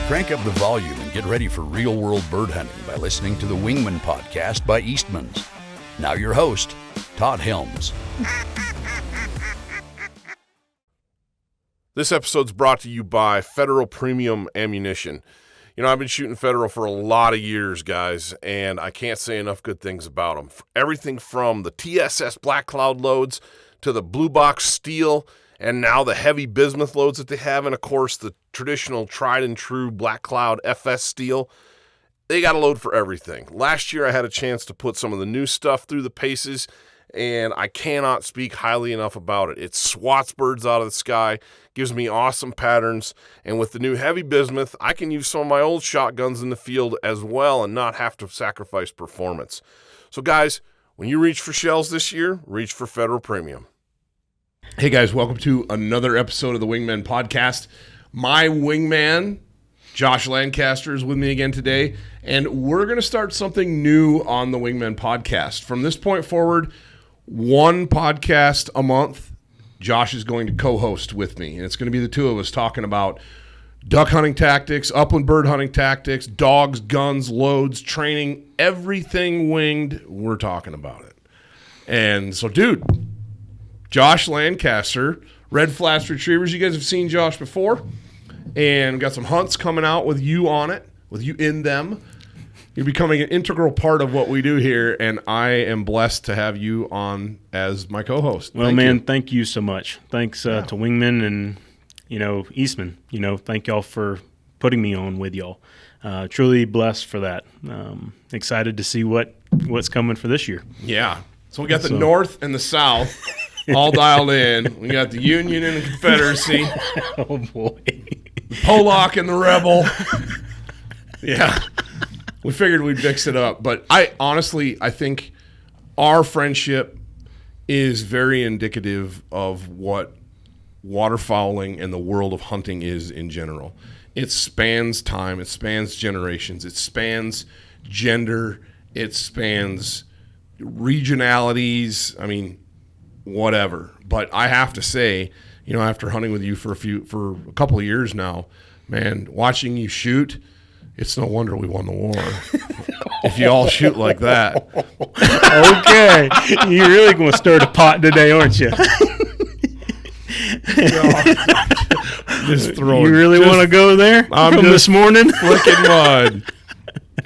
Crank up the volume and get ready for real-world bird hunting by listening to the Wingmen Podcast by Eastmans. Now your host, Todd Helms. This episode's brought to you by Federal Premium Ammunition. You know, I've been shooting Federal for a lot of years, guys, and I can't say enough good things about them. Everything from the TSS Black Cloud loads to the Blue Box Steel, and now the heavy bismuth loads that they have, and of course the traditional tried and true Black Cloud FS steel. They got a load for everything. Last year I had a chance to put some of the new stuff through the paces, and I cannot speak highly enough about it. It swats birds out of the sky, gives me awesome patterns, and with the new heavy bismuth, I can use some of my old shotguns in the field as well and not have to sacrifice performance. So guys, when you reach for shells this year, reach for Federal Premium. Hey guys, welcome to another episode of the Wingmen Podcast. My wingman, Josh Lancaster, is with me again today, and we're going to start something new on the Wingmen Podcast. From this point forward, one podcast a month, Josh is going to co-host with me, and it's going to be the two of us talking about duck hunting tactics, upland bird hunting tactics, dogs, guns, loads, training, everything winged, we're talking about it. And so, dude, Josh Lancaster, Red Flats Retrievers. You guys have seen Josh before, and got some hunts coming out with you on it, with you in them. You're becoming an integral part of what we do here, and I am blessed to have you on as my co-host. Well, thank you so much. Thanks to Wingmen and, Eastman. Thank y'all for putting me on with y'all. Truly blessed for that. Excited to see what's coming for this year. Yeah. So we got the North and the South all dialed in. We got the Union and the Confederacy. Oh, boy. The Pollock and the Rebel. Yeah. We figured we'd mix it up. But I think our friendship is very indicative of what waterfowling and the world of hunting is in general. It spans time. It spans generations. It spans gender. It spans regionalities. I mean, whatever. But I have to say, after hunting with you for a couple of years now, man, watching you shoot, it's no wonder we won the war. If you all shoot like that. Okay. You're really going to stir the pot today, aren't you? You really want to go there from this morning? Flicking mud.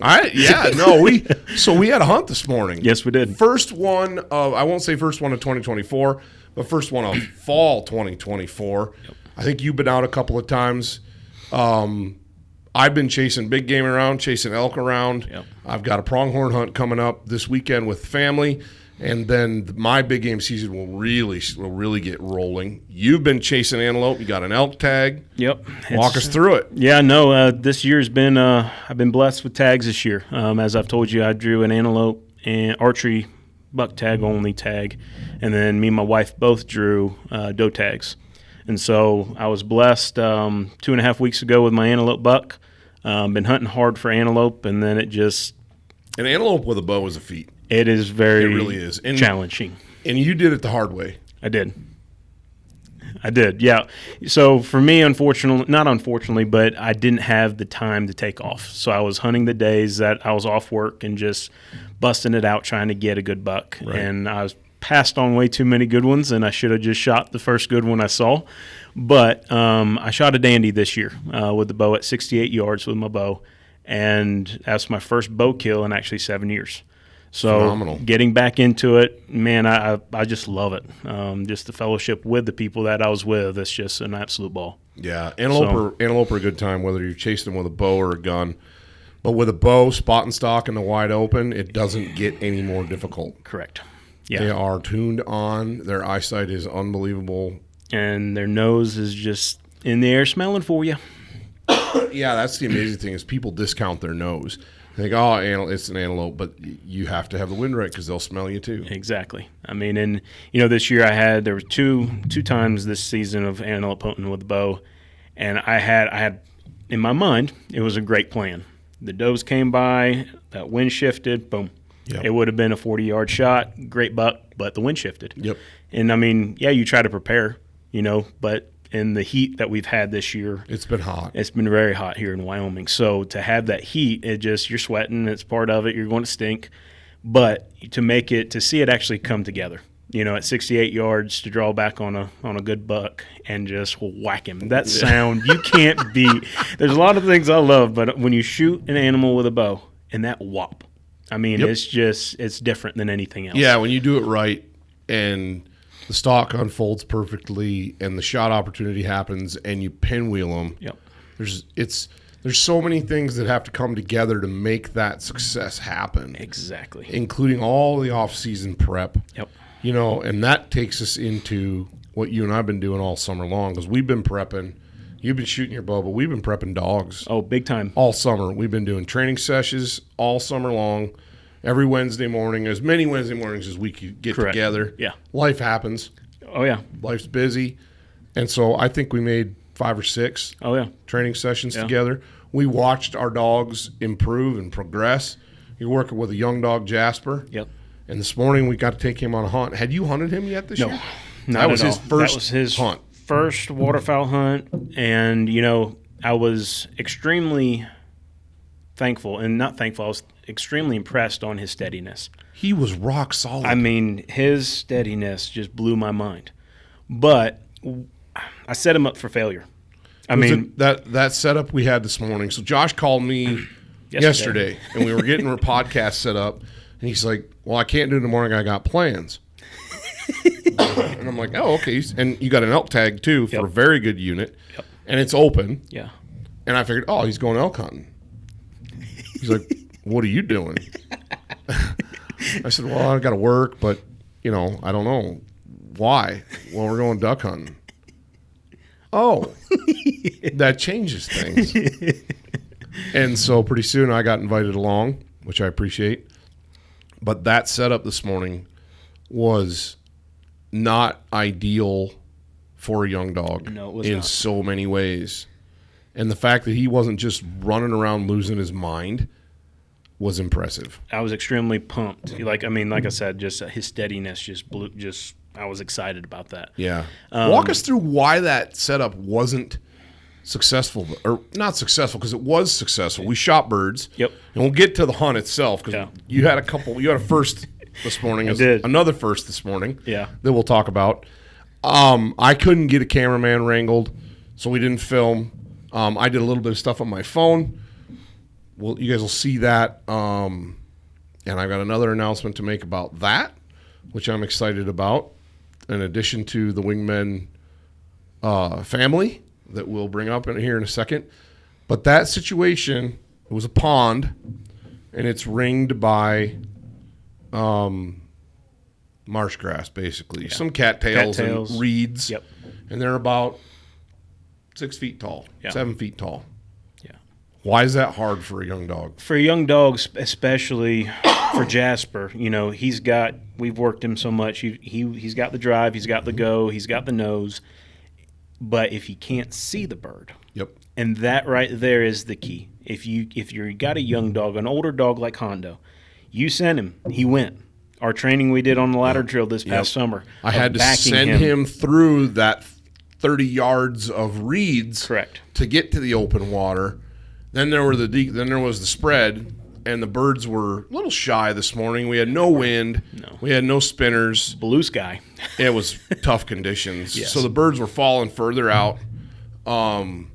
We had a hunt this morning. Yes, we did. First one of, I won't say first one of 2024, but first one of fall 2024. Yep. I think you've been out a couple of times. I've been chasing big game around, chasing elk around. Yep. I've got a pronghorn hunt coming up this weekend with family, and then my big game season will really get rolling. You've been chasing antelope. You got an elk tag. Yep. Walk us through it. Yeah, no, this year's been, I've been blessed with tags this year. As I've told you, I drew an antelope and archery buck tag only tag, and then me and my wife both drew doe tags. And so I was blessed 2.5 weeks ago with my antelope buck. Been hunting hard for antelope, and then an antelope with a bow is a feat. It is very it really is. challenging. And you did it the hard way. I did, yeah. So for me, not unfortunately, but I didn't have the time to take off. So I was hunting the days that I was off work and just busting it out trying to get a good buck. Right. And I was passed on way too many good ones, and I should have just shot the first good one I saw. But I shot a dandy this year with the bow at 68 yards with my bow, and that's my first bow kill in actually 7 years. So phenomenal. Getting back into it, man, I just love it. Just the fellowship with the people that I was with, it's just an absolute ball. Yeah, antelope are a good time, whether you're chasing them with a bow or a gun. But with a bow, spot and stock in the wide open, it doesn't get any more difficult. Correct. Yeah. They are tuned on. Their eyesight is unbelievable. And their nose is just in the air smelling for you. Yeah, that's the amazing thing is people discount their nose. They think, it's an antelope, but you have to have the wind right because they'll smell you too. Exactly. I mean, and this year there were two times this season of antelope hunting with a bow, and I had in my mind it was a great plan. The does came by, that wind shifted, boom. Yep. It would have been a 40-yard shot, great buck, but the wind shifted. Yep. And I mean, yeah, you try to prepare, but in the heat that we've had this year. It's been hot. It's been very hot here in Wyoming. So to have that heat, you're sweating. It's part of it. You're going to stink. But to see it actually come together, at 68 yards, to draw back on a good buck and just whack him. That sound you can't beat. There's a lot of things I love, but when you shoot an animal with a bow and that whop, I mean, it's different than anything else. Yeah, when you do it right and the stalk unfolds perfectly and the shot opportunity happens and you pinwheel them. Yep. There's so many things that have to come together to make that success happen. Exactly. Including all the off-season prep. Yep. And that takes us into what you and I have been doing all summer long, because we've been prepping. You've been shooting your bow, but we've been prepping dogs. Oh, big time. All summer. We've been doing training sessions all summer long, every Wednesday morning, as many Wednesday mornings as we could get Correct. together. Yeah. Life happens. Oh, yeah. Life's busy. And so I think we made 5 or 6 training sessions together. We watched our dogs improve and progress. You're working with a young dog, Jasper. Yep. And this morning we got to take him on a hunt. Had you hunted him yet this year? No, that was his first hunt. First waterfowl hunt, and I was extremely thankful, and not thankful. I was extremely impressed on his steadiness. He was rock solid. I mean, his steadiness just blew my mind. But I set him up for failure. That setup we had this morning. So Josh called me yesterday, and we were getting our podcast set up, and he's like, "Well, I can't do it in the morning. I got plans." And I'm like, "Oh, okay." And you got an elk tag too for a very good unit, and it's open. Yeah. And I figured, oh, he's going elk hunting. He's like, "What are you doing?" I said, "Well, I got to work, but I don't know why." "Well, we're going duck hunting." Oh, that changes things. And so pretty soon I got invited along, which I appreciate. But that setup this morning was not ideal for a young dog in so many ways. And the fact that he wasn't just running around losing his mind was impressive. I was extremely pumped. Like I said, just his steadiness just blew. I was excited about that. Yeah. Walk us through why that setup wasn't successful, or not successful, because it was successful. We shot birds. Yep. And we'll get to the hunt itself, because you had a first this morning. I did. Another first this morning. Yeah. That we'll talk about. I couldn't get a cameraman wrangled, so we didn't film. I did a little bit of stuff on my phone. Well, you guys will see that. And I've got another announcement to make about that, which I'm excited about, in addition to the Wingmen family that we'll bring up here in a second. But that situation, it was a pond, and it's ringed by marsh grass, basically. Yeah. Some cattails and reeds. Yep. And they're about 6 feet tall, 7 feet tall. Yeah. Why is that hard for a young dog? For young dogs, especially for Jasper, we've worked him so much. He's got the drive, he's got the go, he's got the nose. But if he can't see the bird, and that right there is the key. If you got a young dog, an older dog like Hondo, you send him, he went. Our training we did on the ladder drill this past summer, I had to send him through that 30 yards of reeds, correct, to get to the open water. Then there was the spread, and the birds were a little shy this morning. We had no wind. No. We had no spinners. Blue sky. It was tough conditions. Yes. So the birds were falling further out. And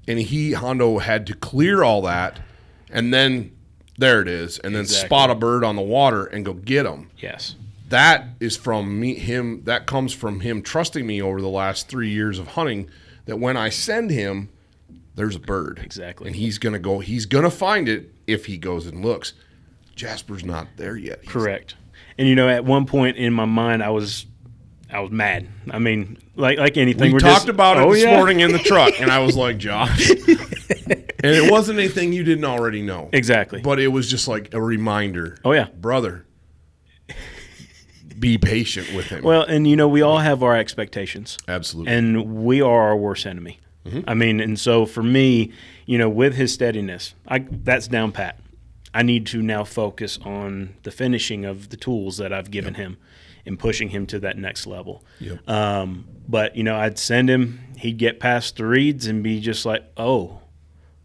Hondo had to clear all that, and then there it is, and then spot a bird on the water and go get them. Yes. That is from him. That comes from him trusting me over the last 3 years of hunting, that when I send him, there's a bird. Exactly. And he's going to go. He's going to find it if he goes and looks. Jasper's not there yet. Correct. And, at one point in my mind, I was mad. I mean, like anything. We talked about it this morning in the truck, and I was like, Josh. And it wasn't anything you didn't already know. Exactly. But it was just like a reminder. Oh, yeah. Brother, be patient with him. Well, and, we all have our expectations. Absolutely. And we are our worst enemy. Mm-hmm. I mean, and so for me, with his steadiness, that's down pat. I need to now focus on the finishing of the tools that I've given him and pushing him to that next level. Yep. But, I'd send him. he'd get past the reeds and be just like, oh,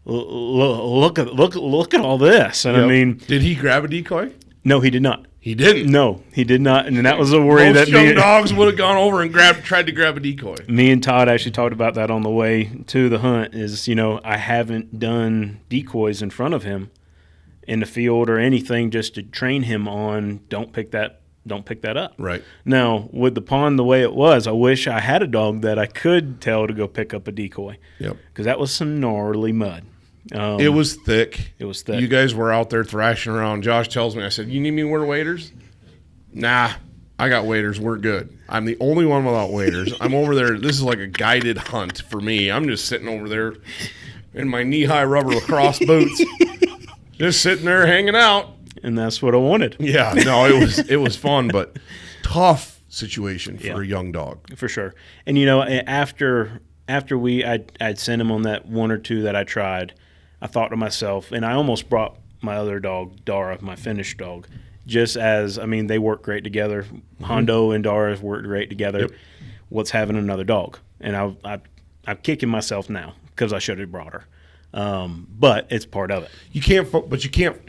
look at all this. And I mean, did he grab a decoy? No, he did not. He didn't. No, he did not, and that was a worry. Most young dogs would have gone over and tried to grab a decoy. Me and Todd actually talked about that on the way to the hunt. Is I haven't done decoys in front of him in the field or anything just to train him on don't pick that up. Right. Now with the pond the way it was, I wish I had a dog that I could tell to go pick up a decoy. Yep. Because that was some gnarly mud. It was thick. It was thick. You guys were out there thrashing around. Josh tells me, I said, you need me to wear waders? Nah, I got waders. We're good. I'm the only one without waders. I'm over there. This is like a guided hunt for me. I'm just sitting over there in my knee-high rubber lacrosse boots, just sitting there hanging out. And that's what I wanted. Yeah, no, it was fun, but tough situation for a young dog. For sure. And, after I'd sent him on that one or two that I tried, I thought to myself, and I almost brought my other dog, Dara, my Finnish dog, just as, they work great together. Hondo and Dara worked great together. Yep. What's having another dog? And I'm kicking myself now because I should have brought her. But it's part of it. You can't,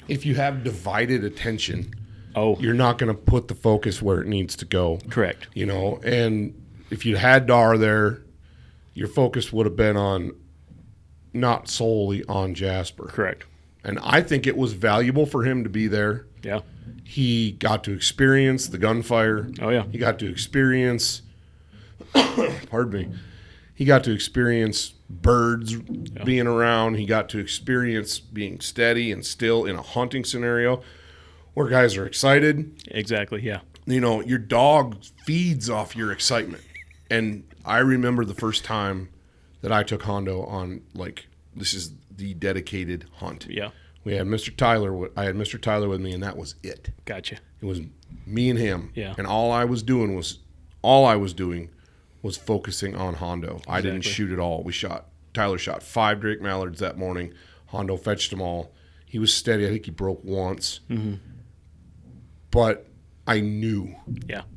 if you have divided attention, you're not going to put the focus where it needs to go. Correct. And if you had Dara there, your focus would have been on not solely on Jasper. Correct. And I think it was valuable for him to be there. Yeah. He got to experience the gunfire. Oh, yeah. He got to experience, pardon me, he got to experience birds being around. He got to experience being steady and still in a hunting scenario where guys are excited. Exactly, yeah. Your dog feeds off your excitement. And I remember the first time that I took Hondo on, this is the dedicated hunt. Yeah. We had Mr. Tyler. I had Mr. Tyler with me, and that was it. Gotcha. It was me and him. Yeah. And all I was doing was focusing on Hondo. Exactly. I didn't shoot at all. Tyler shot 5 Drake Mallards that morning. Hondo fetched them all. He was steady. I think he broke once. Mm-hmm. But I knew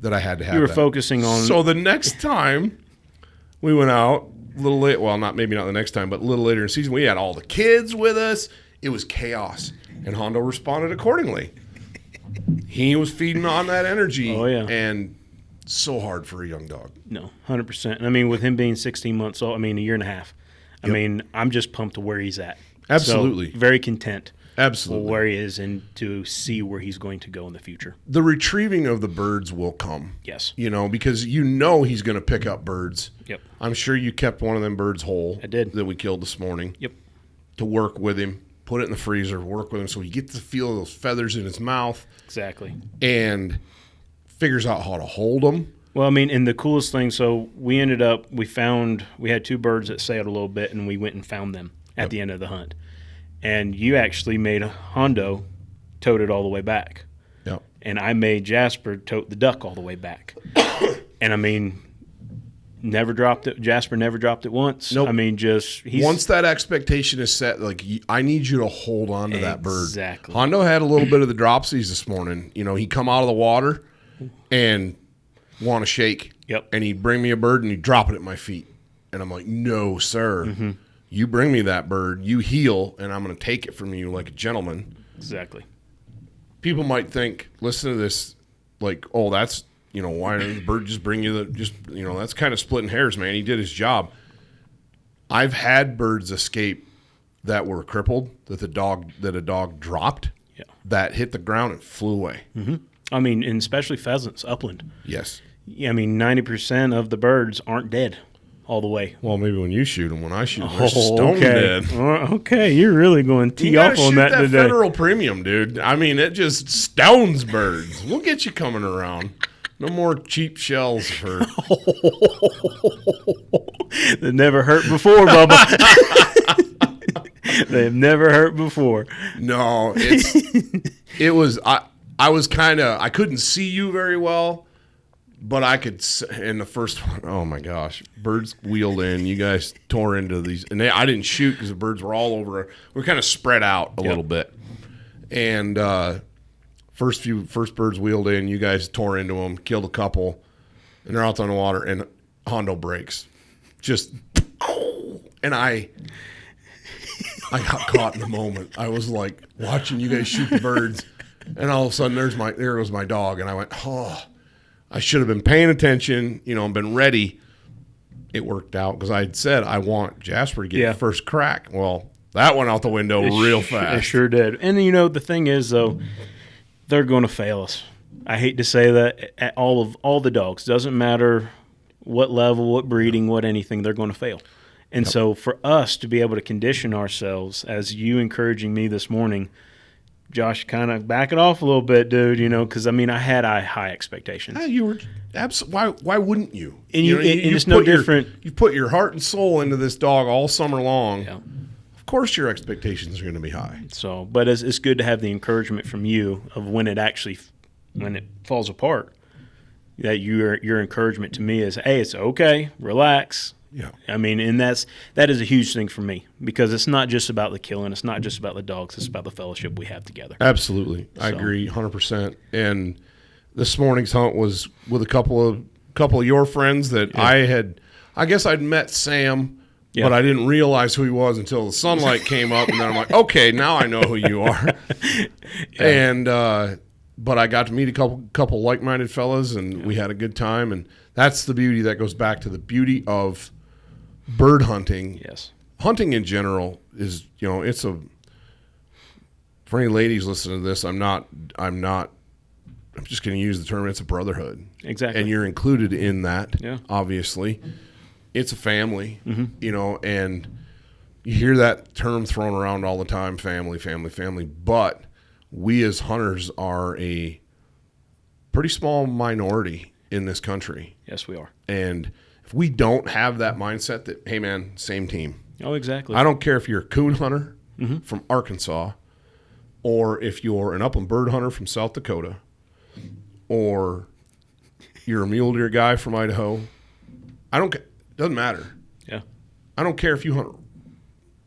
that I had to have that. You were focusing on... So the next time we went out, a little late, well, maybe not the next time, but a little later in the season, we had all the kids with us. It was chaos. And Hondo responded accordingly. He was feeding on that energy. Oh, yeah. And so hard for a young dog. No, 100%. And with him being 16 months old, a year and a half, I'm just pumped to where he's at. Absolutely. So, very content. Absolutely. Where he is and to see where he's going to go in the future. The retrieving of the birds will come. Yes. Because he's going to pick up birds. Yep. I'm sure you kept one of them birds whole. I did. That we killed this morning. Yep. To work with him, put it in the freezer, work with him so he gets to feel those feathers in his mouth. Exactly. And figures out how to hold them. Well, and the coolest thing, so we had 2 birds that sailed a little bit, and we went and found them at the end of the hunt. And you actually made Hondo tote it all the way back. Yep. And I made Jasper tote the duck all the way back. And never dropped it. Jasper never dropped it once. Nope. Once that expectation is set, I need you to hold on to that bird. Exactly. Hondo had a little bit of the dropsies this morning. He come out of the water and want to shake. Yep. And he'd bring me a bird and he'd drop it at my feet. And I'm like, no, sir. Mm-hmm. You bring me that bird, you heal, and I'm going to take it from you like a gentleman. Exactly. People might think, listen to this, that's, why did the bird just bring you that's kind of splitting hairs, man. He did his job. I've had birds escape that were crippled, that a dog dropped, that hit the ground and flew away. Mm-hmm. And especially pheasants, upland. Yes. 90% of the birds aren't dead all the way. Well, maybe when you shoot them. When I shoot them, they're stone dead. Okay, you're really going to tee off on that today. Federal premium, dude. It just stones birds. We'll get you coming around. No more cheap shells for. They've never hurt before, Bubba. They've never hurt before. No, it was. I was I couldn't see you very well. But I could, in the first one, oh my gosh, birds wheeled in. You guys tore into these, and I didn't shoot because the birds were all over. We're kind of spread out a little bit, and first birds wheeled in. You guys tore into them, killed a couple, and they're out on the water. And Hondo breaks, just, and I got caught in the moment. I was like watching you guys shoot the birds, and all of a sudden there was my dog, and I went, oh, I should have been paying attention, and been ready. It worked out because I had said I want Jasper to get the first crack. Well, that went out the window real fast. It sure did. And the thing is though, they're going to fail us. I hate to say that. At all the dogs, doesn't matter what level, what breeding, what anything, they're going to fail. And so for us to be able to condition ourselves, as you encouraging me this morning, Josh, kind of back it off a little bit, dude, because, I had high expectations. Yeah, you were why wouldn't you? And it's no different. You put your heart and soul into this dog all summer long. Yeah. Of course your expectations are going to be high. So, but it's good to have the encouragement from you of when it falls apart, that your encouragement to me is, hey, it's okay, relax. Yeah. And that is a huge thing for me, because it's not just about the killing, it's not just about the dogs, it's about the fellowship we have together. Absolutely. I agree 100%. And this morning's hunt was with a couple of your friends that I guess I'd met Sam, but I didn't realize who he was until the sunlight came up, and then I'm like, okay, now I know who you are. And but I got to meet a couple like-minded fellas, and we had a good time, and that's the beauty. That goes back to the beauty of bird hunting. Yes. Hunting in general is, it's for any ladies listening to this, I'm just going to use the term, it's a brotherhood. Exactly. And you're included in that, obviously. It's a family, and you hear that term thrown around all the time, family, family, family. But we as hunters are a pretty small minority in this country. Yes, we are. And if we don't have that mindset that, hey, man, same team. Oh, exactly. I don't care if you're a coon hunter from Arkansas, or if you're an upland bird hunter from South Dakota, or you're a mule deer guy from Idaho. I don't care. Doesn't matter. Yeah. I don't care if you hunt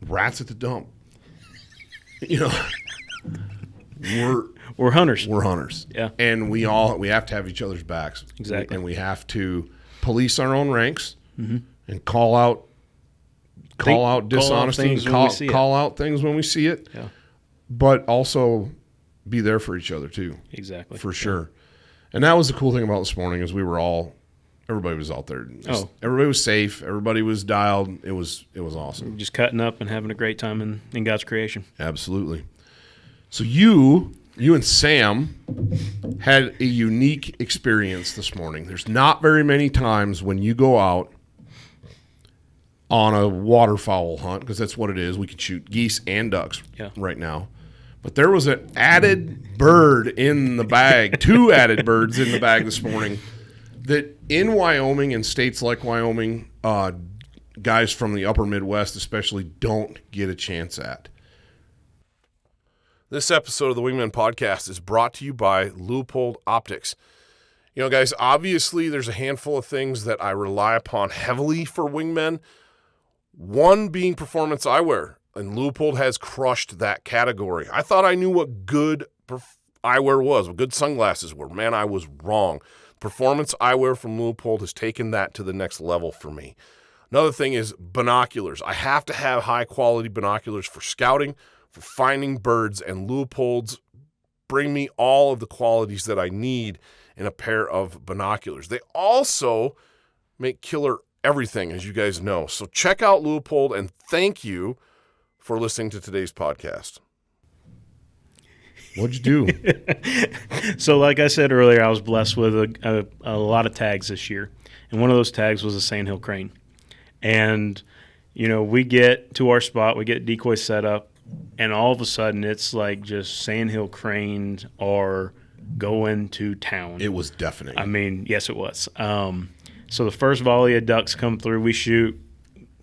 rats at the dump. We're hunters. We're hunters. Yeah. And we have to have each other's backs. Exactly. And we have to police our own ranks and call out dishonesty, call out things when we see it. Yeah. But also be there for each other too. Exactly. For sure. And that was the cool thing about this morning, is everybody was out there. Everybody was safe. Everybody was dialed. It was awesome. Just cutting up and having a great time in God's creation. Absolutely. So you and Sam had a unique experience this morning. There's not very many times when you go out on a waterfowl hunt, because that's what it is. We can shoot geese and ducks right now. But there was an added bird in the bag, 2 added birds in the bag this morning, that in Wyoming and states like Wyoming, guys from the upper Midwest especially don't get a chance at. This episode of the Wingmen Podcast is brought to you by Leupold Optics. Guys, obviously there's a handful of things that I rely upon heavily for wingmen. One being performance eyewear, and Leupold has crushed that category. I thought I knew what good eyewear was, what good sunglasses were. Man, I was wrong. Performance eyewear from Leupold has taken that to the next level for me. Another thing is binoculars. I have to have high-quality binoculars for scouting, for finding birds, and Leupolds bring me all of the qualities that I need in a pair of binoculars. They also make killer everything, as you guys know. So check out Leupold, and thank you for listening to today's podcast. What'd you do? So like I said earlier, I was blessed with a lot of tags this year. And one of those tags was a sandhill crane. And, we get to our spot, we get decoy set up, and all of a sudden it's like just sandhill cranes are going to town. It was deafening. Yes, it was. So the first volley of ducks come through, we shoot.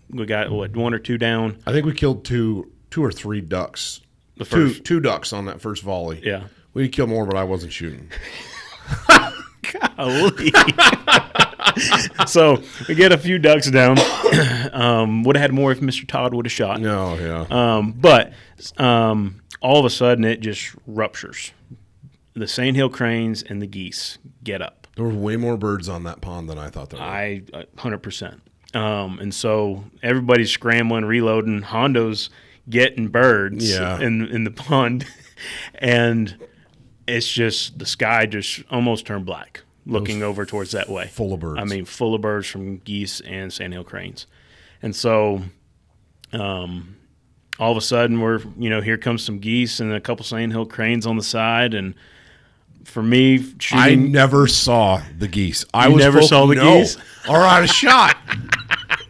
We got, 1 or 2 down? I think we killed two or three ducks. The first. Two ducks on that first volley. Yeah. We killed more, but I wasn't shooting. Golly. So we get a few ducks down. Would have had more if Mr. Todd would have shot. No, yeah. But all of a sudden it just ruptures. The sandhill cranes and the geese get up. There were way more birds on that pond than I thought there were. 100%. And so everybody's scrambling, reloading. Hondo's getting birds Yeah. in the pond. And it's just the sky just almost turned black looking over towards that way. Full of birds. I mean, full of birds from geese and sandhill cranes. And so all of a sudden we're, here comes some geese and a couple sandhill cranes on the side. And for me, I shooting, never saw the geese. I You was never saw the geese? Or out of shot.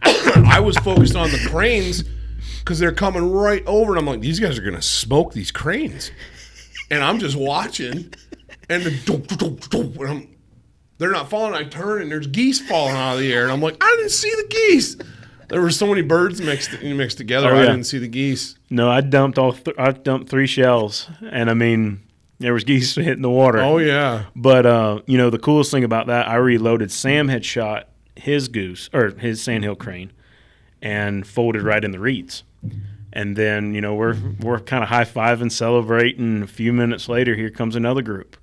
I was focused on the cranes because they're coming right over, and I'm like, these guys are going to smoke these cranes. And I'm just watching, and they're not falling. I turn, and there's geese falling out of the air, and I'm like, I didn't see the geese. There were so many birds mixed together. Oh, yeah. I didn't see the geese. No, I dumped 3 shells, and I mean, there was geese hitting the water. Oh yeah. But the coolest thing about that, I reloaded. Sam had shot his goose or his sandhill crane, and folded right in the reeds. And then we're kind of high-fiving, celebrating. A few minutes later, here comes another group,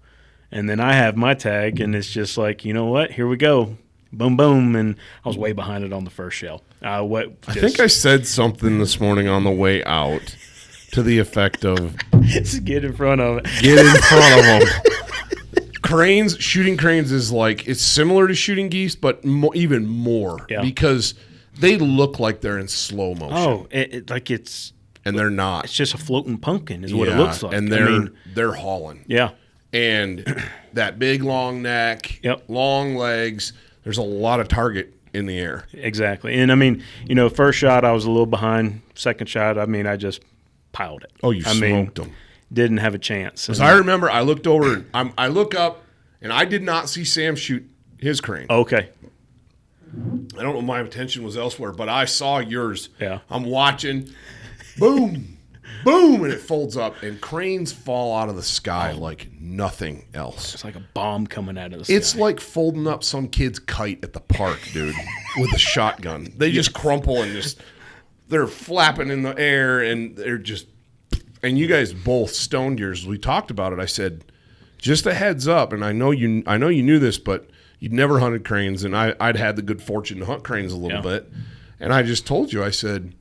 and then I have my tag, and it's just like, you know what? Here we go. Boom, boom, and I was way behind it on the first shell. I think I said something this morning on the way out to the effect of, just get in front of it. get in front of them. Shooting cranes is like, it's similar to shooting geese, but even more because they look like they're in slow motion. Oh, and they're not. It's just a floating pumpkin is what it looks like. And they're hauling. Yeah. And that big long neck, Yep. long legs, there's a lot of target in the air. Exactly. And I mean, first shot I was a little behind. Second shot, I mean, I just piled it. Oh, you smoked them. Didn't have a chance. Because I remember I looked over, and I look up, and I did not see Sam shoot his crane. Okay. I don't know if my attention was elsewhere, but I saw yours. Yeah. I'm watching, boom, boom, and it folds up, and cranes fall out of the sky like nothing else. It's like a bomb coming out of the sky. It's like folding up some kid's kite at the park, dude, with a shotgun. They just crumple and they're flapping in the air, and they're just, and you guys both stoned yours. We talked about it. I said, just a heads up, and I know you knew this, but you'd never hunted cranes, and I'd had the good fortune to hunt cranes a little bit. And I just told you, I said,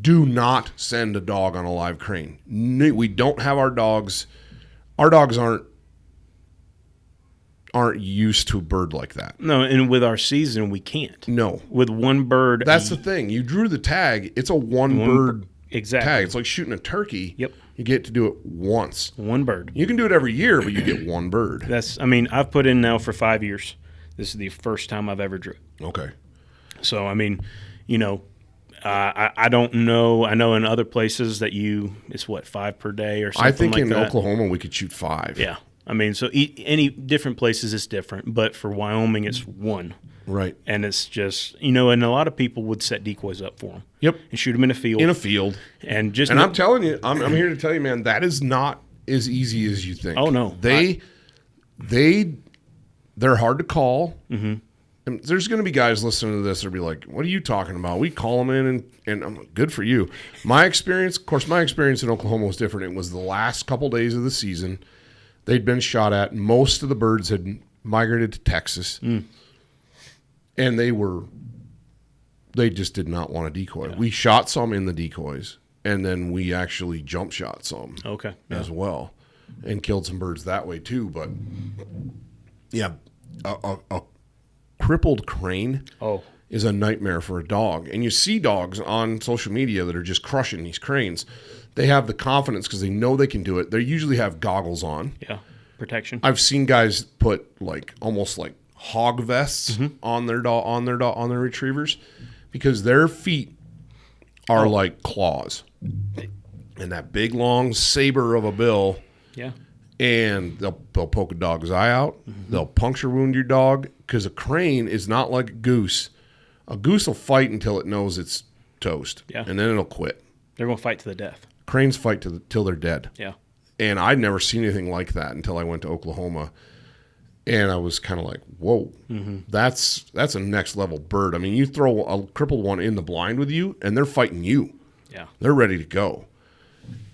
do not send a dog on a live crane. We don't have our dogs. Our dogs aren't used to a bird like that. No, and with our season, we can't. No. With one bird. That's the thing. You drew the tag. It's a one bird exactly. tag. It's like shooting a turkey. Yep. You get to do it once. One bird. You can do it every year, but you get one bird. I've put in now for 5 years. This is the first time I've ever drew. Okay. So, I mean, I don't know. I know in other places that it's 5 per day or something I think like in that. Oklahoma we could shoot 5. Yeah. I mean, so any different places it's different, but for Wyoming it's 1. Right. And it's just, and a lot of people would set decoys up for them. Yep. And shoot them in a field. And just. And I'm telling you, I'm here to tell you, man, that is not as easy as you think. Oh, no. They're hard to call. Mm-hmm. And there's going to be guys listening to this that'll be like, what are you talking about? We call them in, and I'm like, good for you. My experience in Oklahoma was different. It was the last couple days of the season. They'd been shot at. Most of the birds had migrated to Texas. Mm. And they just did not want a decoy. Yeah. We shot some in the decoys, and then we actually jump shot some as well, and killed some birds that way too. But yeah, a crippled crane is a nightmare for a dog. And you see dogs on social media that are just crushing these cranes. They have the confidence because they know they can do it. They usually have goggles on. Yeah, protection. I've seen guys put almost like hog vests on their retrievers because their feet are like claws. And that big long saber of a bill. Yeah. And they'll poke a dog's eye out. Mm-hmm. They'll puncture wound your dog because a crane is not like a goose. A goose will fight until it knows it's toast. Yeah. And then it'll quit. They're going to fight to the death. Cranes fight till they're dead. Yeah. And I'd never seen anything like that until I went to Oklahoma. And I was kind of like, whoa, that's a next level bird. I mean, you throw a crippled one in the blind with you, and they're fighting you. Yeah. They're ready to go.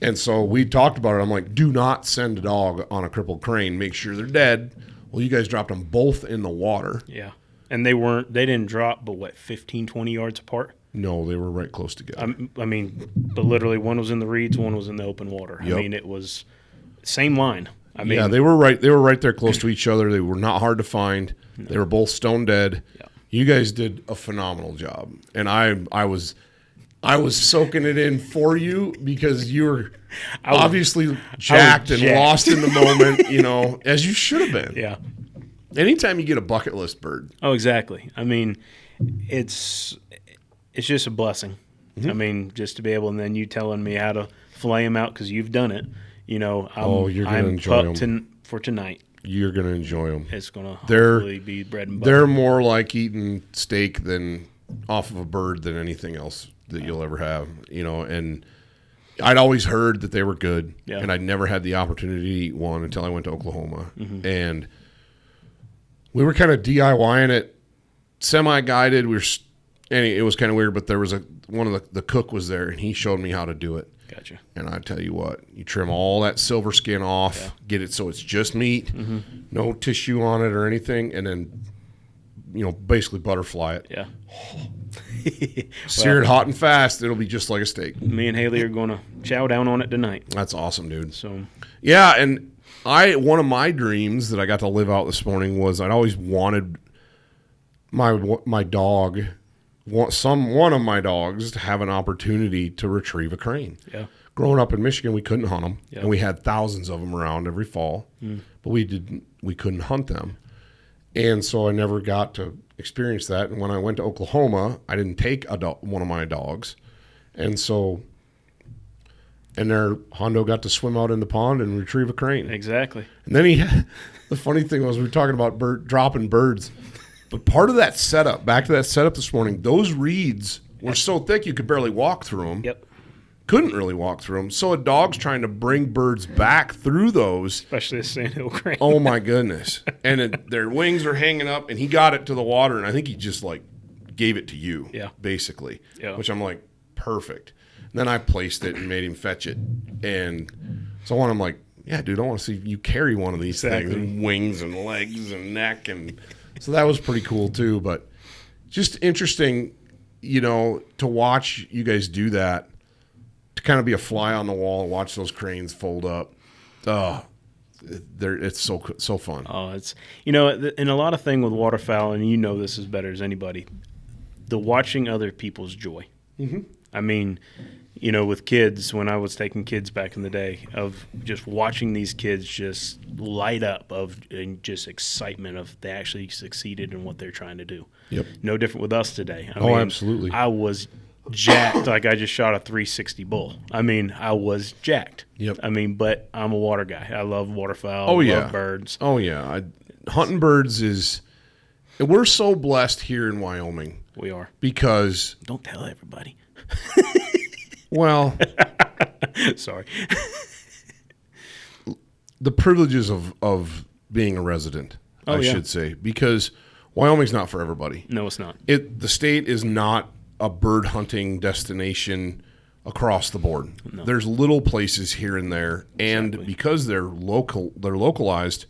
And so we talked about it. I'm like, do not send a dog on a crippled crane. Make sure they're dead. Well, you guys dropped them both in the water. Yeah. And they didn't drop, but 15, 20 yards apart? No, they were right close together. I mean, but literally one was in the reeds, one was in the open water. Yep. I mean, it was same line. I mean, yeah, they were right there close to each other. They were not hard to find. No. They were both stone dead. Yeah. You guys did a phenomenal job. And I was soaking it in for you because you were obviously jacked and lost in the moment, as you should have been. Yeah. Anytime you get a bucket list bird. Oh, exactly. I mean, it's just a blessing. Mm-hmm. I mean, just to be able, and then you telling me how to fillet them out because you've done it. You're going to enjoy them for tonight. You're going to enjoy them. It's going to hopefully be bread and butter. They're more like eating steak off of a bird than anything else that you'll ever have. And I'd always heard that they were good, and I'd never had the opportunity to eat one until I went to Oklahoma. Mm-hmm. And we were kind of DIYing it, semi-guided. It was kind of weird, but there was one of the cook was there, and he showed me how to do it. Gotcha. And I tell you what, you trim all that silver skin off, get it so it's just meat, no tissue on it or anything, and then, basically butterfly it. Yeah. Sear it hot and fast. It'll be just like a steak. Me and Haley are going to chow down on it tonight. That's awesome, dude. So, yeah, and one of my dreams that I got to live out this morning was I'd always wanted my dog. One of my dogs to have an opportunity to retrieve a crane. Yeah. Growing up in Michigan, we couldn't hunt them, and we had thousands of them around every fall, but we couldn't hunt them, and so I never got to experience that. And when I went to Oklahoma, I didn't take one of my dogs, and Hondo got to swim out in the pond and retrieve a crane. Exactly. And then the funny thing was we were talking about dropping birds. But part of that setup, back to that setup this morning, those reeds were so thick you could barely walk through them. Yep. Couldn't really walk through them. So a dog's trying to bring birds back through those. Especially a sandhill crane. Oh, my goodness. And their wings are hanging up, and he got it to the water, and I think he just, gave it to you, basically, which I'm like, perfect. And then I placed it and made him fetch it. And so I'm like, yeah, dude, I want to see you carry one of these things, and wings and legs and neck and – so that was pretty cool too, but just interesting, to watch you guys do that, to kind of be a fly on the wall and watch those cranes fold up. It's so fun. Oh, it's and a lot of thing with waterfowl, and this as better as anybody, the watching other people's joy. Mm-hmm. I mean, with kids, when I was taking kids back in the day, of just watching these kids just light up and just excitement of they actually succeeded in what they're trying to do. Yep. No different with us today. I mean, absolutely. I was jacked like I just shot a 360 bull. I mean, I was jacked. Yep. I mean, but I'm a water guy. I love waterfowl. Oh, yeah. Love birds. Oh, yeah. Hunting birds is – we're so blessed here in Wyoming. We are. Because – don't tell everybody. Well, sorry. The privileges of being a resident, I should say, because Wyoming's not for everybody. No, it's not. The state is not a bird hunting destination across the board. No. There's little places here and there, and because they're localized,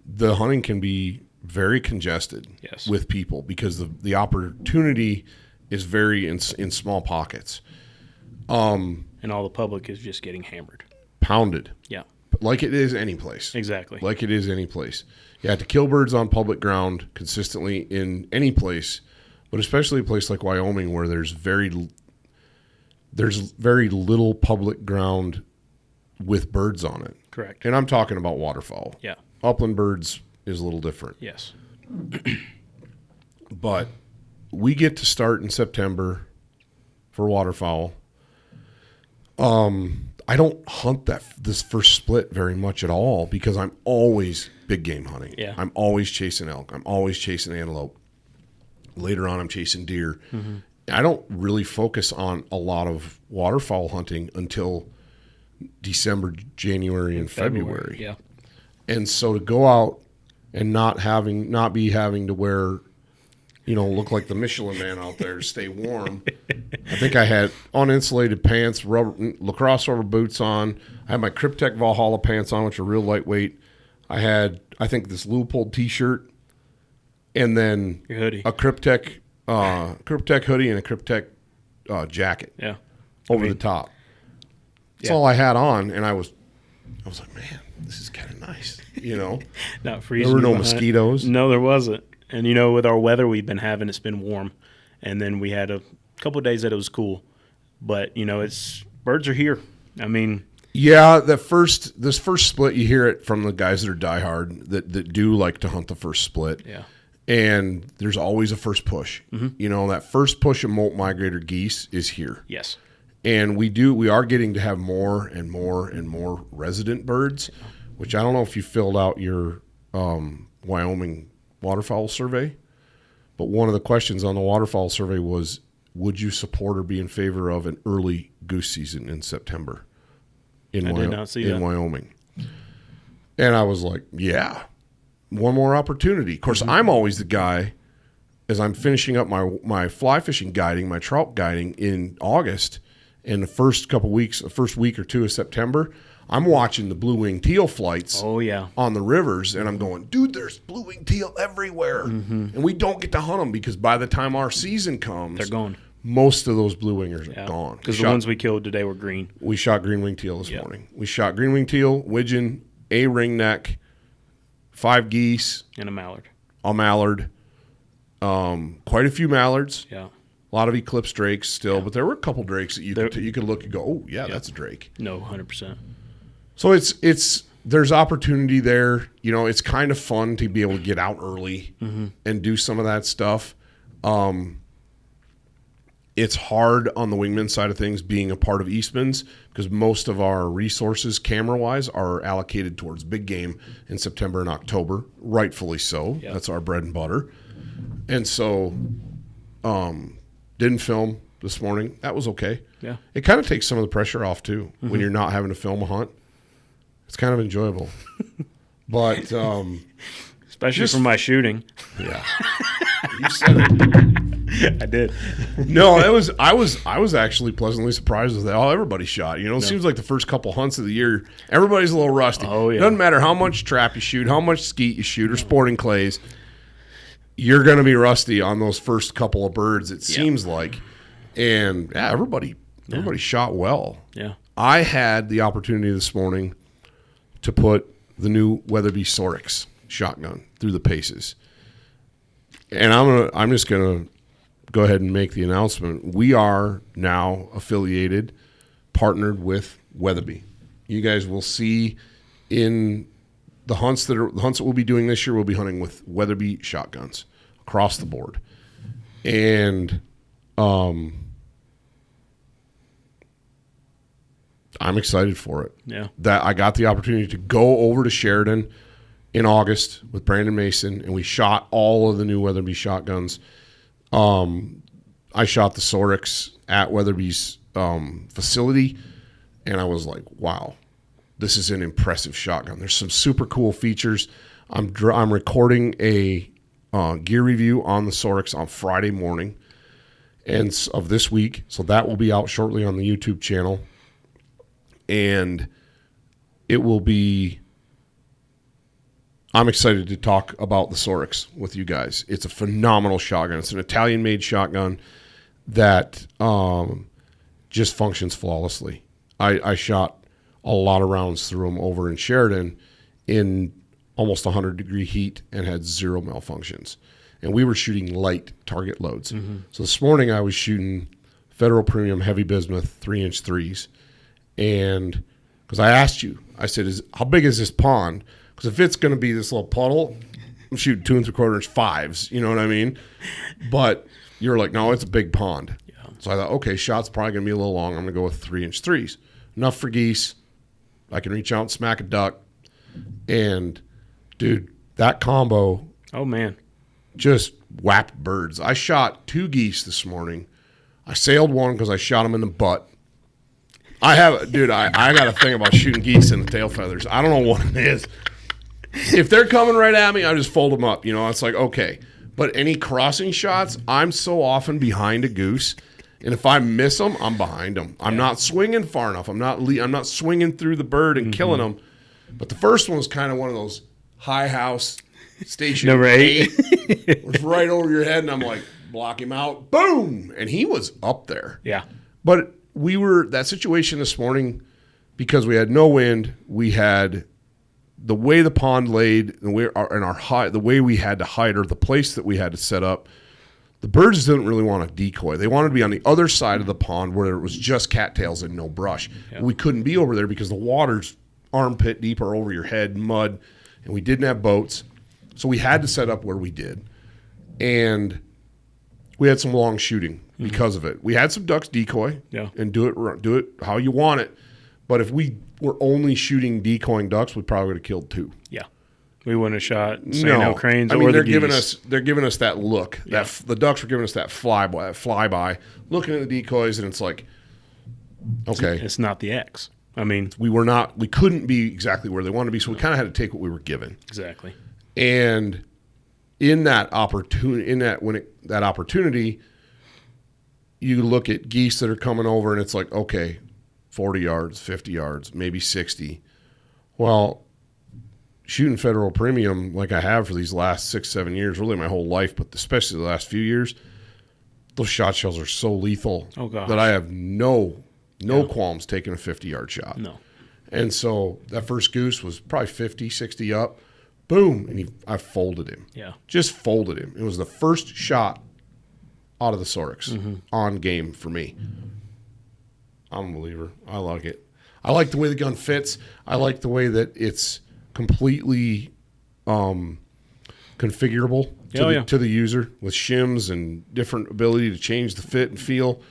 the hunting can be very congested with people because the opportunity is very in small pockets. And all the public is just getting hammered. Pounded. Yeah. Like it is any place. Exactly. Like it is any place. You have to kill birds on public ground consistently in any place, but especially a place like Wyoming where there's very little public ground with birds on it. Correct. And I'm talking about waterfowl. Yeah. Upland birds is a little different. Yes. But we get to start in September for waterfowl. I don't hunt this first split very much at all because I'm always big game hunting. Yeah. I'm always chasing elk. I'm always chasing antelope. Later on, I'm chasing deer. Mm-hmm. I don't really focus on a lot of waterfowl hunting until December, January, and February. Yeah. And so to go out and not be having to wear, look like the Michelin Man out there to stay warm. I think I had uninsulated pants, lacrosse rubber boots on. I had my Cryptek Valhalla pants on, which are real lightweight. I had, I think, this Leupold T-shirt and then Your hoodie. a Cryptek hoodie and a Cryptek jacket. Yeah. Over the top. That's Yeah. all I had on, and I was like, man, this is kind of nice, Not freezing. There were no you behind. mosquitoes. No, there wasn't. And with our weather we've been having, it's been warm, and then we had a couple of days that it was cool. But birds are here. I mean, yeah, this first split, you hear it from the guys that are diehard that do like to hunt the first split. Yeah. And there's always a first push. Mm-hmm. That first push of molt migrator geese is here. Yes. And we are getting to have more and more and more resident birds, which I don't know if you filled out your Wyoming waterfowl survey, but one of the questions on the waterfowl survey was, would you support or be in favor of an early goose season in September I did not see that. in Wyoming? And I was like, yeah, one more opportunity. Of course, I'm always the guy, as I'm finishing up my fly fishing guiding, my trout guiding in August, in the first week or two of September, I'm watching the blue-winged teal flights on the rivers, and I'm going, dude, there's blue-winged teal everywhere. And we don't get to hunt them because by the time our season comes, They're gone. Most of those blue-wingers are gone. Because the ones we killed today were green. We shot green-winged teal this morning. We shot green-winged teal, widgeon, a ringneck, 5 geese. And a mallard. A mallard. Quite a few mallards. Yeah. A lot of eclipse drakes still, but there were a couple drakes that you could look and go, oh, yeah, that's a drake. No, 100%. So there's opportunity there. It's kind of fun to be able to get out early and do some of that stuff. It's hard on the Wingman side of things being a part of Eastmans because most of our resources camera-wise are allocated towards big game in September and October, rightfully so. Yep. That's our bread and butter. And so didn't film this morning. That was okay. Yeah. It kind of takes some of the pressure off, too, when you're not having to film a hunt. It's kind of enjoyable. But especially for my shooting. Yeah. You said it. I did. No, I was actually pleasantly surprised with how everybody shot. It seems like the first couple hunts of the year, everybody's a little rusty. Oh, yeah. Doesn't matter how much trap you shoot, how much skeet you shoot, or sporting clays, you're going to be rusty on those first couple of birds, it seems like. And everybody shot well. Yeah. I had the opportunity this morning to put the new Weatherby SORIX shotgun through the paces. And I'm just gonna go ahead and make the announcement. We are now affiliated, partnered with Weatherby. You guys will see in the hunts that we'll be doing this year, we'll be hunting with Weatherby shotguns across the board. And I'm excited for it. Yeah. That I got the opportunity to go over to Sheridan in August with Brandon Mason, and we shot all of the new Weatherby shotguns. I shot the SORIX at Weatherby's facility, and I was like, wow, this is an impressive shotgun. There's some super cool features. I'm recording a gear review on the SORIX on Friday morning of this week, so that will be out shortly on the YouTube channel. And it will be, I'm excited to talk about the SORIX with you guys. It's a phenomenal shotgun. It's an Italian-made shotgun that just functions flawlessly. I shot a lot of rounds through them over in Sheridan in almost 100-degree heat and had 0 malfunctions. And we were shooting light target loads. Mm-hmm. So this morning I was shooting Federal Premium Heavy Bismuth 3-inch 3s. And because I asked you, I said, how big is this pond? Because if it's going to be this little puddle, I'm shooting 2 3/4-inch 5s. You know what I mean? But you're like, no, it's a big pond. Yeah. So I thought, okay, shot's probably going to be a little long. I'm going to go with 3-inch 3s. Enough for geese. I can reach out and smack a duck. And, dude, that combo. Oh, man. Just whapped birds. I shot 2 geese this morning. I sailed one because I shot him in the butt. I got a thing about shooting geese in the tail feathers. I don't know what it is. If they're coming right at me, I just fold them up. It's like, okay. But any crossing shots, I'm so often behind a goose. And if I miss them, I'm behind them. I'm not swinging far enough. I'm not swinging through the bird and killing them. But the first one was kind of one of those high house station number 8. was right over your head, and I'm like, block him out. Boom! And he was up there. Yeah. But we were, that situation this morning, because we had no wind, we had the way the pond laid, the way we had to hide, or the place that we had to set up, the birds didn't really want to decoy. They wanted to be on the other side of the pond where it was just cattails and no brush. Yeah. We couldn't be over there because the water's armpit deep or over your head, mud, and we didn't have boats. So we had to set up where we did. And we had some long shooting because of it. We had some ducks decoy and do it how you want it. But if we were only shooting decoying ducks, we probably would have killed 2. Yeah. We wouldn't have shot sandhill cranes or they're the geese. They're giving us that look. Yeah. The ducks were giving us that flyby, looking at the decoys, and it's like, okay, it's not the X. I mean, we couldn't be exactly where they wanted to be, so we kind of had to take what we were given. Exactly. And in that opportunity, that opportunity, you look at geese that are coming over, and it's like, okay, 40 yards, 50 yards, maybe 60. Well, shooting federal premium like I have for these last 6-7 years, really my whole life, but especially the last few years, those shot shells are so lethal that I have no qualms taking a 50-yard shot. No. And so that first goose was probably 50, 60 up. Boom. And I folded him. Yeah. Just folded him. It was the first shot out of the SORIX on game for me. I'm a believer. I like it. I like the way the gun fits. I like the way that it's completely configurable to the user with shims and different ability to change the fit and feel.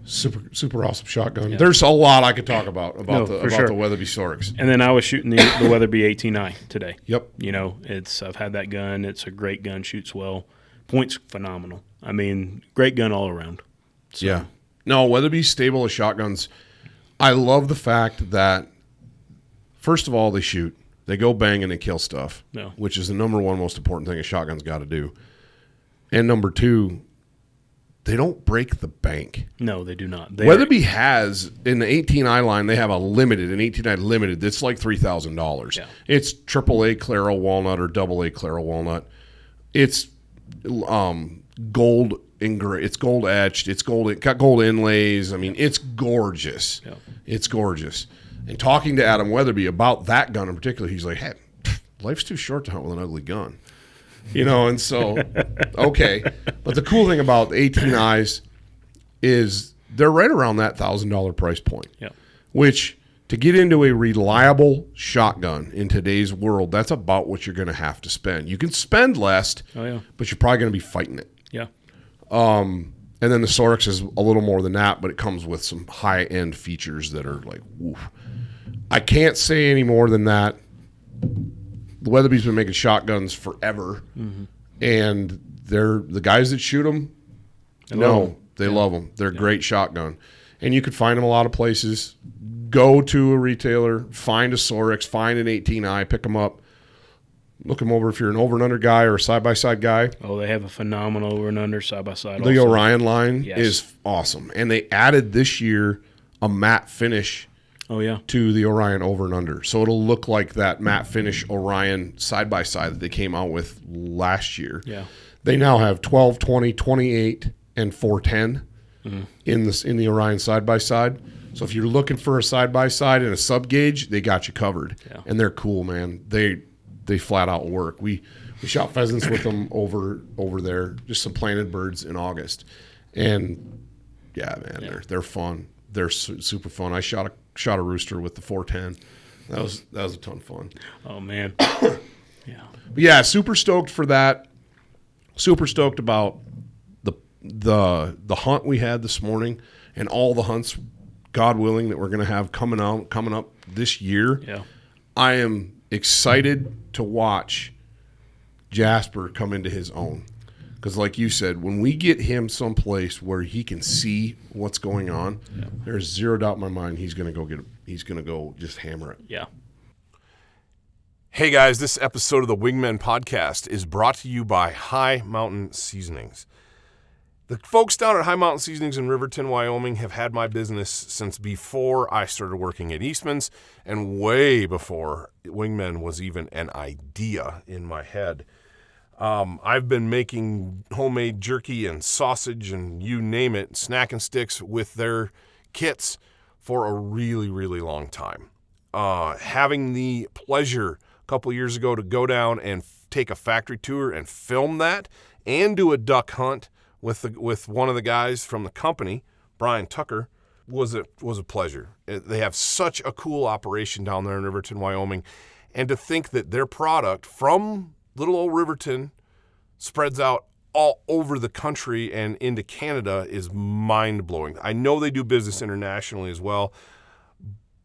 Super awesome shotgun. Yeah. There's a lot I could talk about the Weatherby SORIX. And then I was shooting the Weatherby 18i today. Yep. You know, I've had that gun. It's a great gun. Shoots well. Point's phenomenal. I mean, great gun all around. So. Yeah. No, Weatherby's stable as shotguns. I love the fact that, first of all, they shoot. They go bang and they kill stuff, which is the number one most important thing a shotgun's got to do. And number 2, they don't break the bank. No, they do not. Weatherby has, in the 18i line, they have an 18i limited that's like $3,000. Yeah. It's AAA Claro walnut or AA Claro walnut. It's gold it's gold etched. It's got gold inlays. I mean, it's gorgeous. Yeah. It's gorgeous. And talking to Adam Weatherby about that gun in particular, he's like, hey, life's too short to hunt with an ugly gun. You know, and so, okay. But the cool thing about the 18Is is they're right around that $1,000 price point, which to get into a reliable shotgun in today's world, that's about what you're going to have to spend. You can spend less, but you're probably going to be fighting it. Yeah. And then the SORIX is a little more than that, but it comes with some high-end features that are like, woof. I can't say any more than that. The Weatherby's been making shotguns forever, and the guys that shoot them, they love them. They're a great shotgun. And you could find them a lot of places. Go to a retailer, find a SORIX, find an 18i, pick them up. Look them over if you're an over and under guy or a side-by-side guy. Oh, they have a phenomenal over and under side-by-side. The Orion line is awesome. And they added this year a matte finish to the Orion over and under. So it'll look like that matte finish Orion side-by-side that they came out with last year. Yeah. They now have 12, 20, 28, and 410 in the Orion side-by-side. So if you're looking for a side-by-side and a sub-gauge, they got you covered. Yeah. And they're cool, man. They flat out work. We shot pheasants with them over there, just some planted birds in August, and they're fun. They're super fun. I shot a rooster with the 410. That was a ton of fun. Oh man, super stoked for that. Super stoked about the hunt we had this morning and all the hunts, God willing, that we're going to have coming up this year. Yeah, I am excited to watch Jasper come into his own, because like you said, when we get him someplace where he can see what's going on, there's zero doubt in my mind he's going to go just hammer it. Yeah. Hey guys, this episode of the Wingmen Podcast is brought to you by High Mountain Seasonings. The folks down at High Mountain Seasonings in Riverton, Wyoming have had my business since before I started working at Eastmans and way before Wingmen was even an idea in my head. I've been making homemade jerky and sausage and you name it, snacking sticks with their kits for a really, really long time. Having the pleasure a couple years ago to go down and take a factory tour and film that and do a duck hunt with one of the guys from the company, Brian Tucker, was a pleasure. They have such a cool operation down there in Riverton, Wyoming. And to think that their product from little old Riverton spreads out all over the country and into Canada is mind-blowing. I know they do business internationally as well,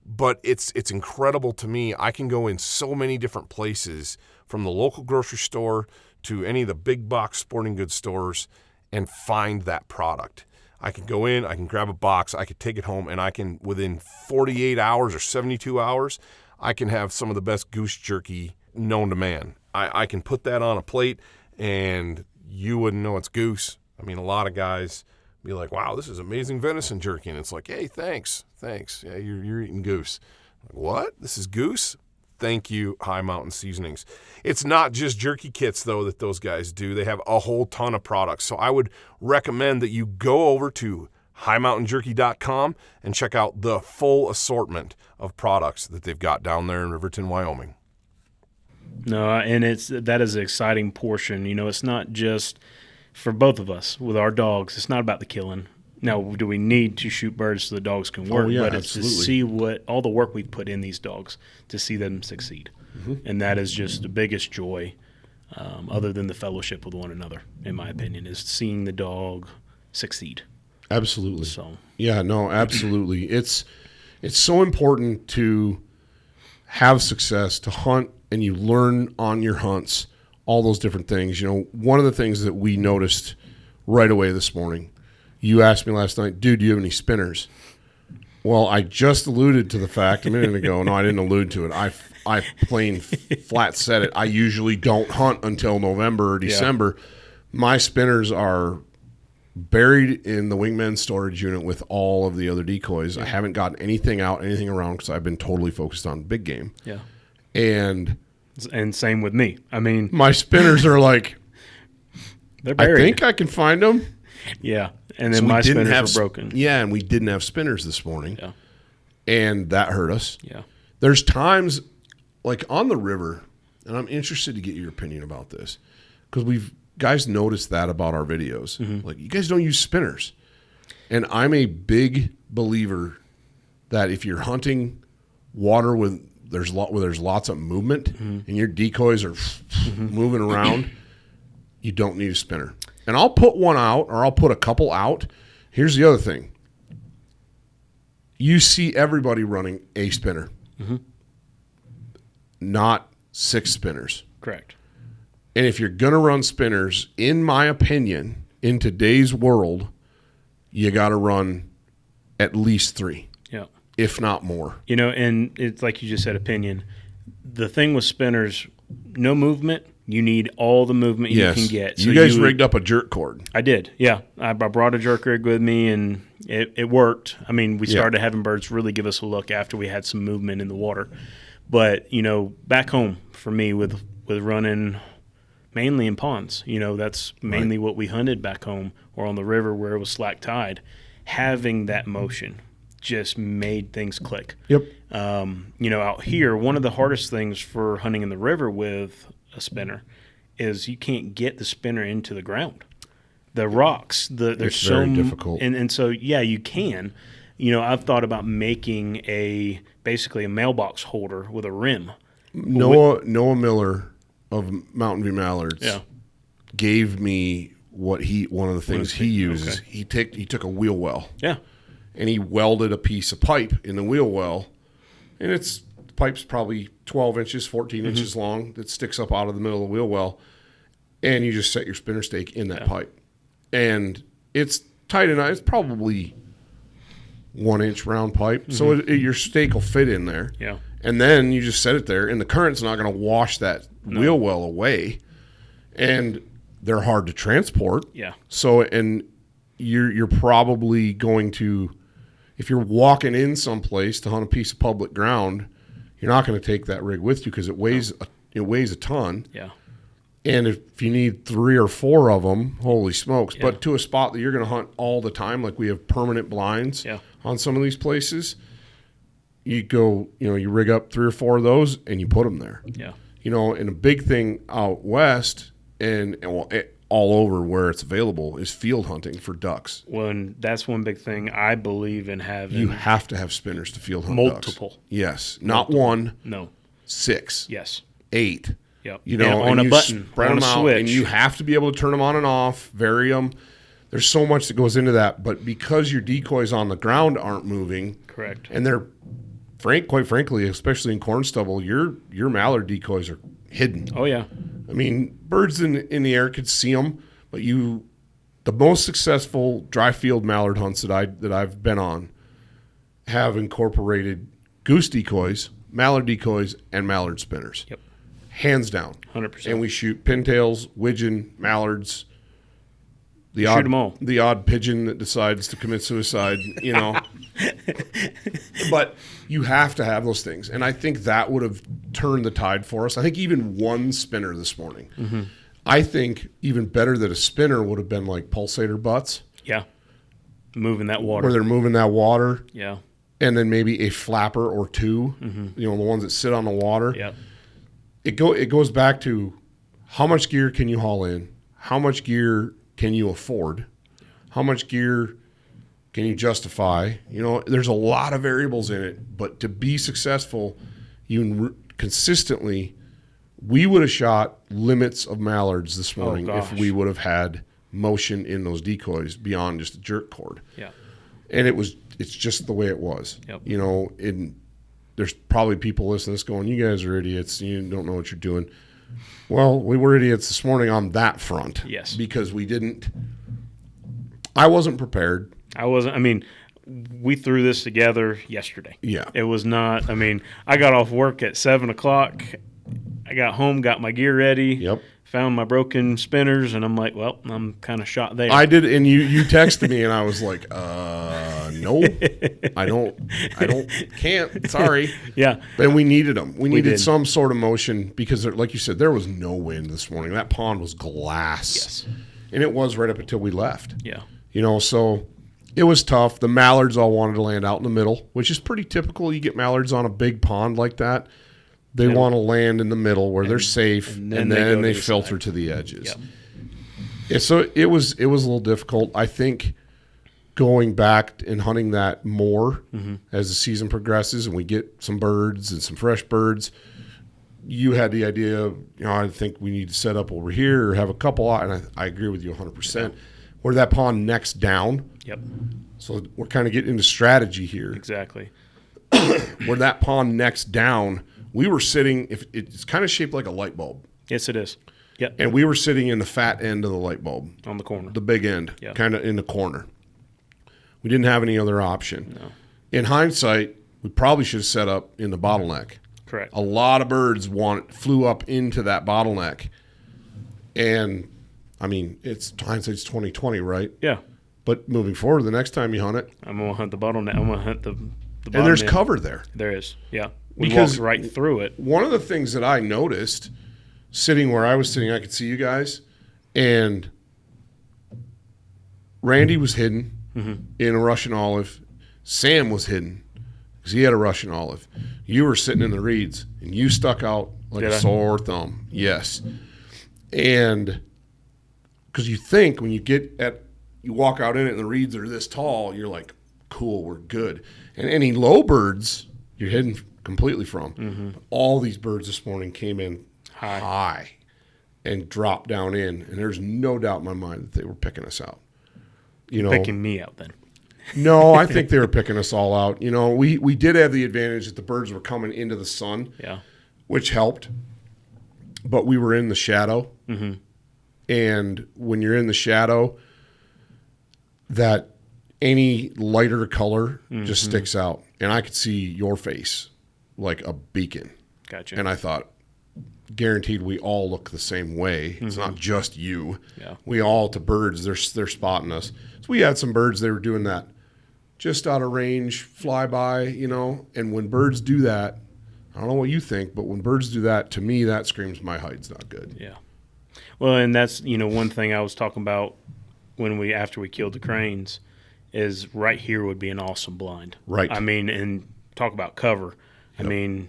but it's incredible to me. I can go in so many different places, from the local grocery store to any of the big box sporting goods stores, and find that product. I can go in, I can grab a box, I can take it home, and I can, within 48 hours or 72 hours, I can have some of the best goose jerky known to man. I can put that on a plate, and you wouldn't know it's goose. I mean, a lot of guys be like, wow, this is amazing venison jerky. And it's like, hey, thanks. Yeah, you're eating goose. Like, what? This is goose? Thank you, High Mountain Seasonings. It's not just jerky kits, though, that those guys do. They have a whole ton of products. So I would recommend that you go over to highmountainjerky.com and check out the full assortment of products that they've got down there in Riverton, Wyoming. No, and that is an exciting portion. You know, it's not just for both of us with our dogs. It's not about the killing. Now, do we need to shoot birds so the dogs can work? But it's absolutely. to see what all the work we've put in these dogs to see them succeed. Mm-hmm. And that is just the biggest joy, other than the fellowship with one another, in my opinion, is seeing the dog succeed. Absolutely. So yeah, no, absolutely. It's so important to have success, to hunt, and you learn on your hunts all those different things. You know, one of the things that we noticed right away this morning, you asked me last night, dude, do you have any spinners? Well, I just alluded to the fact a minute ago. No, I didn't allude to it. I plain flat said it. I usually don't hunt until November or December. Yeah. My spinners are buried in the Wingmen storage unit with all of the other decoys. I haven't gotten anything out, anything around, because I've been totally focused on big game. Yeah. And same with me. I mean, my spinners are like, they're buried. I think I can find them. Yeah. And then my spinners were broken. Yeah, and we didn't have spinners this morning. Yeah. And that hurt us. Yeah. There's times, like on the river, and I'm interested to get your opinion about this, because guys noticed that about our videos. Mm-hmm. Like, you guys don't use spinners. And I'm a big believer that if you're hunting water where there's lots of movement, mm-hmm. and your decoys are mm-hmm. moving around, you don't need a spinner. And I'll put one out, or I'll put a couple out. Here's the other thing. You see everybody running a spinner, mm-hmm. not 6 spinners. Correct. And if you're going to run spinners, in my opinion, in today's world, you got to run at least 3. Yeah. If not more. You know, and it's like you just said, opinion. The thing with spinners, no movement. You need all the movement you can get. So you guys rigged up a jerk cord. I did, yeah. I brought a jerk rig with me, and it worked. I mean, we started having birds really give us a look after we had some movement in the water. But, you know, back home for me with running mainly in ponds, you know, that's mainly what we hunted back home, or on the river where it was slack tide. Having that motion just made things click. Yep. You know, out here, one of the hardest things for hunting in the river with a spinner is you can't get the spinner into the ground. The rocks, there's so very difficult. And so you can. You know, I've thought about making basically a mailbox holder with a rim. Noah Miller of Mountain View Mallards gave me one of the things he uses. Okay. He took a wheel well. Yeah. And he welded a piece of pipe in the wheel well, and the pipe's probably 12 inches, 14 mm-hmm. inches long, that sticks up out of the middle of the wheel well, and you just set your spinner stake in that pipe. And it's tight enough. It's probably 1-inch round pipe, mm-hmm. so your stake will fit in there. Yeah. And then you just set it there, and the current's not going to wash that wheel well away, and they're hard to transport. Yeah. So, and you're probably going to, if you're walking in someplace to hunt a piece of public ground, you're not going to take that rig with you because it weighs a ton. Yeah. And if you need 3 or 4 of them, holy smokes. Yeah. But to a spot that you're going to hunt all the time, like we have permanent blinds on some of these places, you go, you rig up 3 or 4 of those and you put them there. Yeah. And a big thing out west and all over where it's available is field hunting for ducks. Well, and that's one big thing I believe in having. You have to have spinners to field hunt multiple. ducks. Yes. Not 1. No. 6. Yes. 8. Yep. On a button, spread on them a out, switch. And you have to be able to turn them on and off, vary them. There's so much that goes into that. But because your decoys on the ground aren't moving. Correct. And they're, quite frankly, especially in corn stubble, your mallard decoys are hidden. Oh, yeah. I mean, birds in the air could see them, but the most successful dry field mallard hunts that I've been on have incorporated goose decoys, mallard decoys, and mallard spinners. Yep. Hands down. 100%. And we shoot pintails, widgeon, mallards. Shoot them all. The odd pigeon that decides to commit suicide, But you have to have those things. And I think that would have turned the tide for us. I think even one spinner this morning. Mm-hmm. I think even better that a spinner would have been like pulsator butts. Yeah. Moving that water. Where they're moving that water. Yeah. And then maybe a flapper or 2, the ones that sit on the water. Yeah. It goes back to how much gear can you haul in? How much gear can you afford? How much gear can you justify? There's a lot of variables in it, but to be successful, consistently, we would have shot limits of mallards this morning if we would have had motion in those decoys beyond just a jerk cord. Yeah. And it's just the way it was. Yep. There's probably people listening to this going, you guys are idiots. You don't know what you're doing. Well, we were idiots this morning on that front. Yes. Because I wasn't prepared. We threw this together yesterday. Yeah. It was not, I got off work at 7 o'clock. I got home, got my gear ready. Yep. Found my broken spinners, and I'm like, well, I'm kind of shot there. I did, and you texted me, and I was like, no, I can't. Sorry. Yeah. And we needed them. We needed did. some sort of motion because, like you said, there was no wind this morning. That pond was glass. Yes. And it was right up until we left. Yeah. So it was tough. The mallards all wanted to land out in the middle, which is pretty typical. You get mallards on a big pond like that. They want to land in the middle where they're safe, and then they filter to the edges. Yep. Yeah, so it was a little difficult. I think going back and hunting that more as the season progresses and we get some birds and some fresh birds, you had the idea of, I think we need to set up over here or have a couple, and I agree with you 100%. Where that pond next down. Yep. So we're kind of getting into strategy here. Exactly. Where that pond next down, we were sitting, it's kind of shaped like a light bulb. Yes, it is. Yep. And we were sitting in the fat end of the light bulb. On the corner. The big end, Yep. kind of in the corner. We didn't have any other option. No. In hindsight, we probably should have set up in the bottleneck. Correct. A lot of birds flew up into that bottleneck. And, hindsight's 20/20, right? Yeah. But moving forward, the next time you hunt it. I'm going to hunt the bottleneck. I'm going to hunt the bottom And there's end. cover there. There is, yeah. We Because walked right through it. One of the things that I noticed, sitting where I was sitting, I could see you guys, and Randy was hidden in a Russian olive. Sam was hidden because he had a Russian olive. You were sitting in the reeds, and you stuck out like Did a I? sore thumb. Yes. And because you think when you walk out in it and the reeds are this tall, you're like, cool, we're good. And any low birds, you're hidden completely from. But all these birds this morning came in high and dropped down in, and there's no doubt in my mind that they were picking us out. Picking me out then. No, I think they were picking us all out. We did have the advantage that the birds were coming into the sun, which helped, but we were in the shadow. And when you're in the shadow, that any lighter color just sticks out. And I could see your face like a beacon. Gotcha. And I thought, guaranteed we all look the same way. It's not just you. Yeah. We all, to birds, they're spotting us. So we had some birds, they were doing that just out of range, flyby, and when birds do that, I don't know what you think, but when birds do that, to me, that screams my hide's not good. Yeah. Well, and that's, one thing I was talking about after we killed the cranes is right here would be an awesome blind. Right. I mean, and talk about cover. Yep. I mean,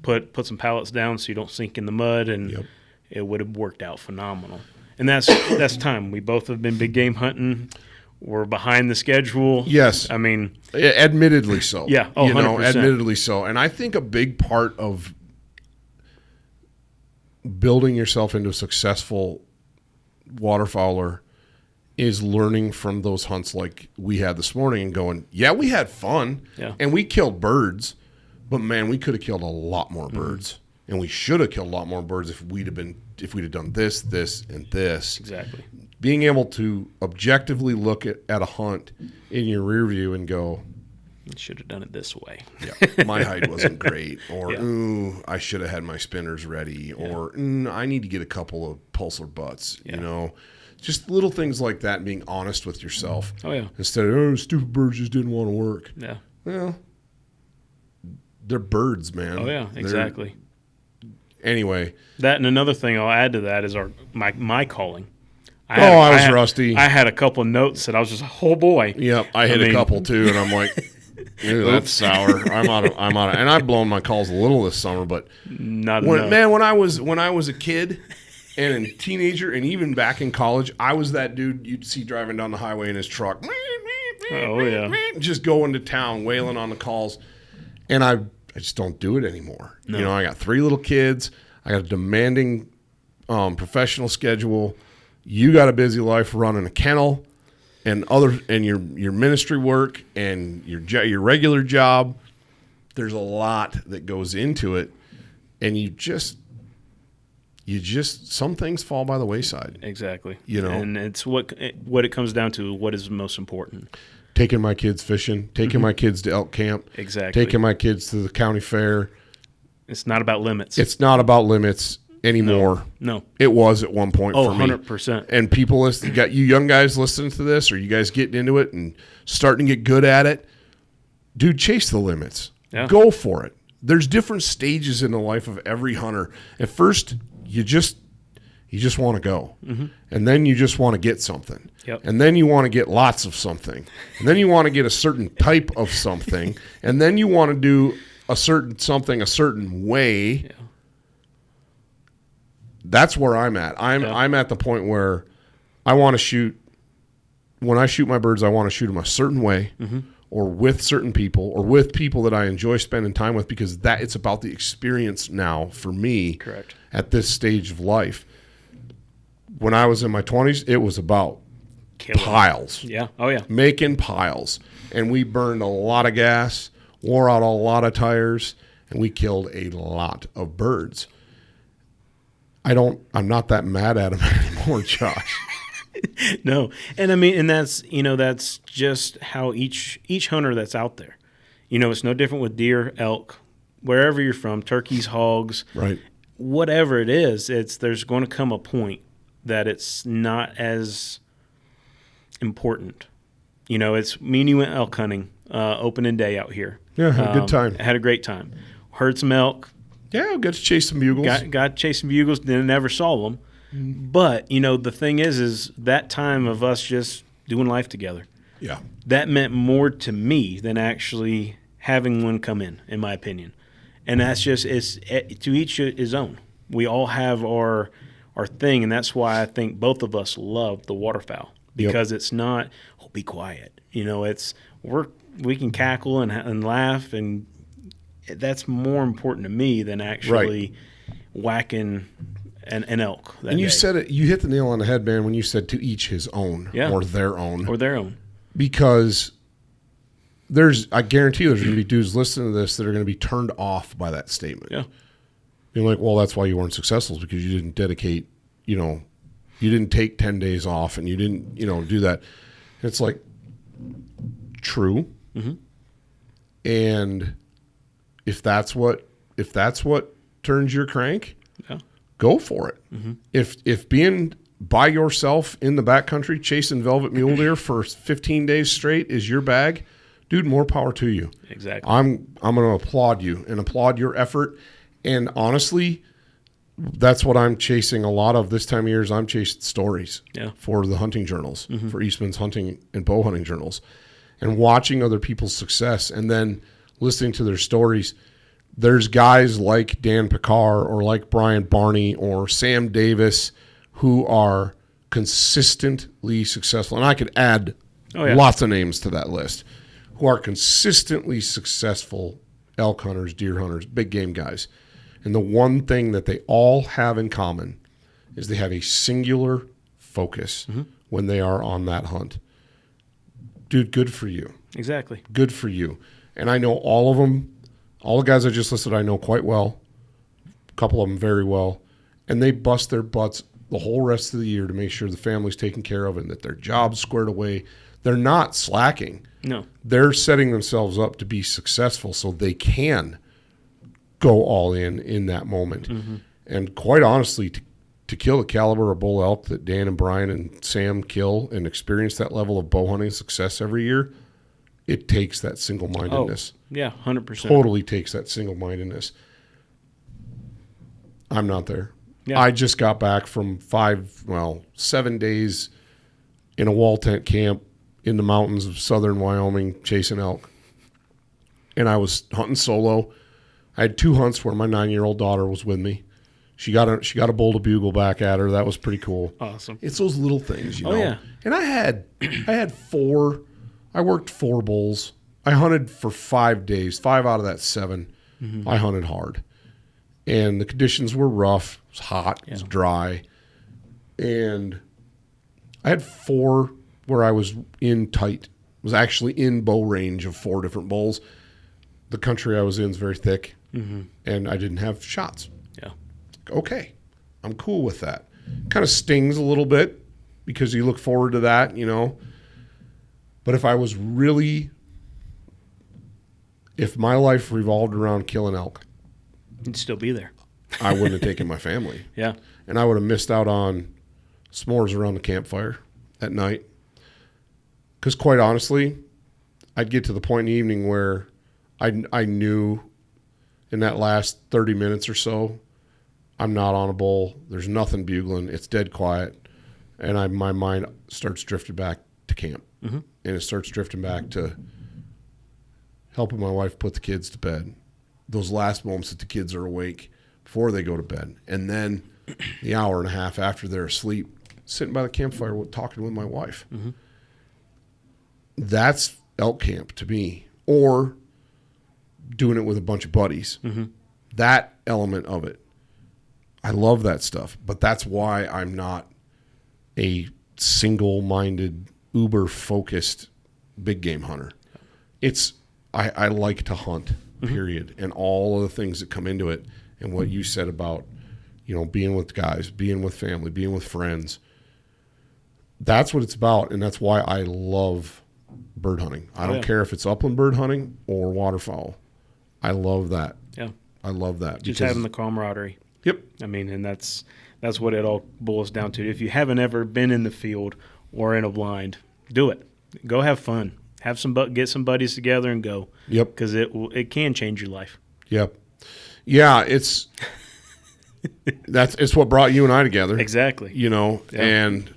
put some pallets down so you don't sink in the mud, and it would have worked out phenomenal. And that's time. We both have been big game hunting. We're behind the schedule. Yes. I mean, admittedly so. Yeah. Oh, 100%. Admittedly so. And I think a big part of building yourself into a successful waterfowler is learning from those hunts like we had this morning and going, yeah, we had fun. Yeah. And we killed birds, but man, we could have killed a lot more birds. And we should have killed a lot more birds if we'd have done this, and this. Exactly. Being able to objectively look at a hunt in your rear view and go, should have done it this way. Yeah, my hide wasn't great, or ooh, I should have had my spinners ready, or I need to get a couple of pulsar butts. Just little things like that, and being honest with yourself. Oh yeah. Instead of stupid birds just didn't want to work. Yeah. Well, they're birds, man. Oh yeah, exactly. Anyway, that and another thing I'll add to that is my calling. I was rusty. I had a couple of notes that I was just, oh boy. Yep, I hit a couple too, and I'm like, ew, that's sour. I'm out of, and I've blown my calls a little this summer, but not enough. Man, when I was a kid and a teenager, and even back in college, I was that dude you'd see driving down the highway in his truck. Oh yeah, just going to town, wailing on the calls, and I just don't do it anymore. No. I got 3 little kids. I got a demanding professional schedule. You got a busy life running a kennel and your ministry work and your regular job. There's a lot that goes into it, and you just some things fall by the wayside. Exactly. And it's what it comes down to. What is most important? Taking my kids fishing, taking my kids to elk camp, exactly. Taking my kids to the county fair. It's not about limits. It's not about limits anymore. No. It was at one point for me. 100%. And people got you young guys listening to this, or you guys getting into it and starting to get good at it. Dude, chase the limits. Yeah. Go for it. There's different stages in the life of every hunter. At first, you just want to go. Mm-hmm. And then you just want to get something. Yep. And then you want to get lots of something. And then you want to get a certain type of something. And then you want to do a certain way. Yeah. That's where I'm at. I'm at the point where I want to shoot. When I shoot my birds, I want to shoot them a certain way, or with certain people, or with people that I enjoy spending time with, because it's about the experience now for me. Correct. At this stage of life. When I was in my 20s, it was about piles. Yeah. Oh yeah. Making piles, and we burned a lot of gas, wore out a lot of tires, and we killed a lot of birds. I'm not that mad at them anymore, Josh. No. And I mean, and that's just how each hunter that's out there, it's no different with deer, elk, wherever you're from, turkeys, hogs, right? Whatever it is, there's going to come a point that it's not as important. It's me and you went elk hunting, opening day out here. Yeah, had a good time. Had a great time. Heard some elk. Yeah, I got to chase some bugles. Got chasing bugles, then never saw them. But, the thing is that time of us just doing life together. Yeah. That meant more to me than actually having one come in my opinion. And that's just, to each his own. We all have our thing, and that's why I think both of us love the waterfowl. Because it's not, be quiet. We can cackle and laugh, and that's more important to me than actually whacking an elk. And you said it. You hit the nail on the head, man, when you said to each his own, or their own, because I guarantee there's going to be dudes listening to this that are going to be turned off by that statement. Yeah, you're like, well, that's why you weren't successful, because you didn't dedicate. You didn't take 10 days off, and you didn't, do that. It's like true, and if that's what turns your crank, go for it. If being by yourself in the backcountry chasing velvet mule deer for 15 days straight is your bag, dude, more power to you. Exactly. I'm going to applaud you and applaud your effort. And honestly, that's what I'm chasing a lot of this time of year. Is I'm chasing stories for the hunting journals, for Eastman's hunting and bow hunting journals, and watching other people's success and then listening to their stories. There's guys like Dan Picard or like Brian Barney or Sam Davis who are consistently successful. And I could add lots of names to that list who are consistently successful elk hunters, deer hunters, big game guys. And the one thing that they all have in common is they have a singular focus when they are on that hunt. Dude, good for you. Exactly. Good for you. And I know all of them. All the guys I just listed I know quite well, a couple of them very well, and they bust their butts the whole rest of the year to make sure the family's taken care of and that their job's squared away. They're not slacking. No. They're setting themselves up to be successful so they can go all in that moment. And quite honestly, to kill the caliber of bull elk that Dan and Brian and Sam kill and experience that level of bow hunting success every year, it takes that single-mindedness. Oh, yeah, 100%. Totally takes that single-mindedness. I'm not there. Yeah. I just got back from 7 days in a wall tent camp in the mountains of southern Wyoming chasing elk. And I was hunting solo. I had 2 hunts where my 9-year-old daughter was with me. She got a bull to bugle back at her. That was pretty cool. Awesome. It's those little things, you know. Yeah. And I had 4. I worked 4 bulls. I hunted for 5 days. 5 out of that 7, I hunted hard. And the conditions were rough. It was hot. It was dry. And I had 4 where I was in tight. I was actually in bow range of 4 different bulls. The country I was in is very thick, and I didn't have shots. Yeah. Okay. I'm cool with that. Kind of stings a little bit because you look forward to that, you know. But if my life revolved around killing elk, You'd still be there. I wouldn't have taken my family. Yeah. And I would have missed out on s'mores around the campfire at night. Because quite honestly, I'd get to the point in the evening where I knew in that last 30 minutes or so, I'm not on a bull. There's nothing bugling. It's dead quiet. And my mind starts drifting back to camp. And it starts drifting back to helping my wife put the kids to bed. Those last moments that the kids are awake before they go to bed. And then the hour and a half after they're asleep, sitting by the campfire talking with my wife. That's elk camp to me. Or doing it with a bunch of buddies. That element of it. I love that stuff. But that's why I'm not a single-minded, uber-focused big game hunter. I like to hunt, period, and all of the things that come into it. And what you said about, you know, being with guys, being with family, being with friends. That's what it's about, and that's why I love bird hunting. I don't care if it's upland bird hunting or waterfowl. I love that. Yeah. I love that. Just having the camaraderie. Yep. I mean, and that's what it all boils down to. If you haven't ever been in the field or in a blind, do it. Go have fun. Get some buddies together and go. Yep. Because it can change your life. Yep. Yeah, it's what brought you and I together. Exactly. You know, and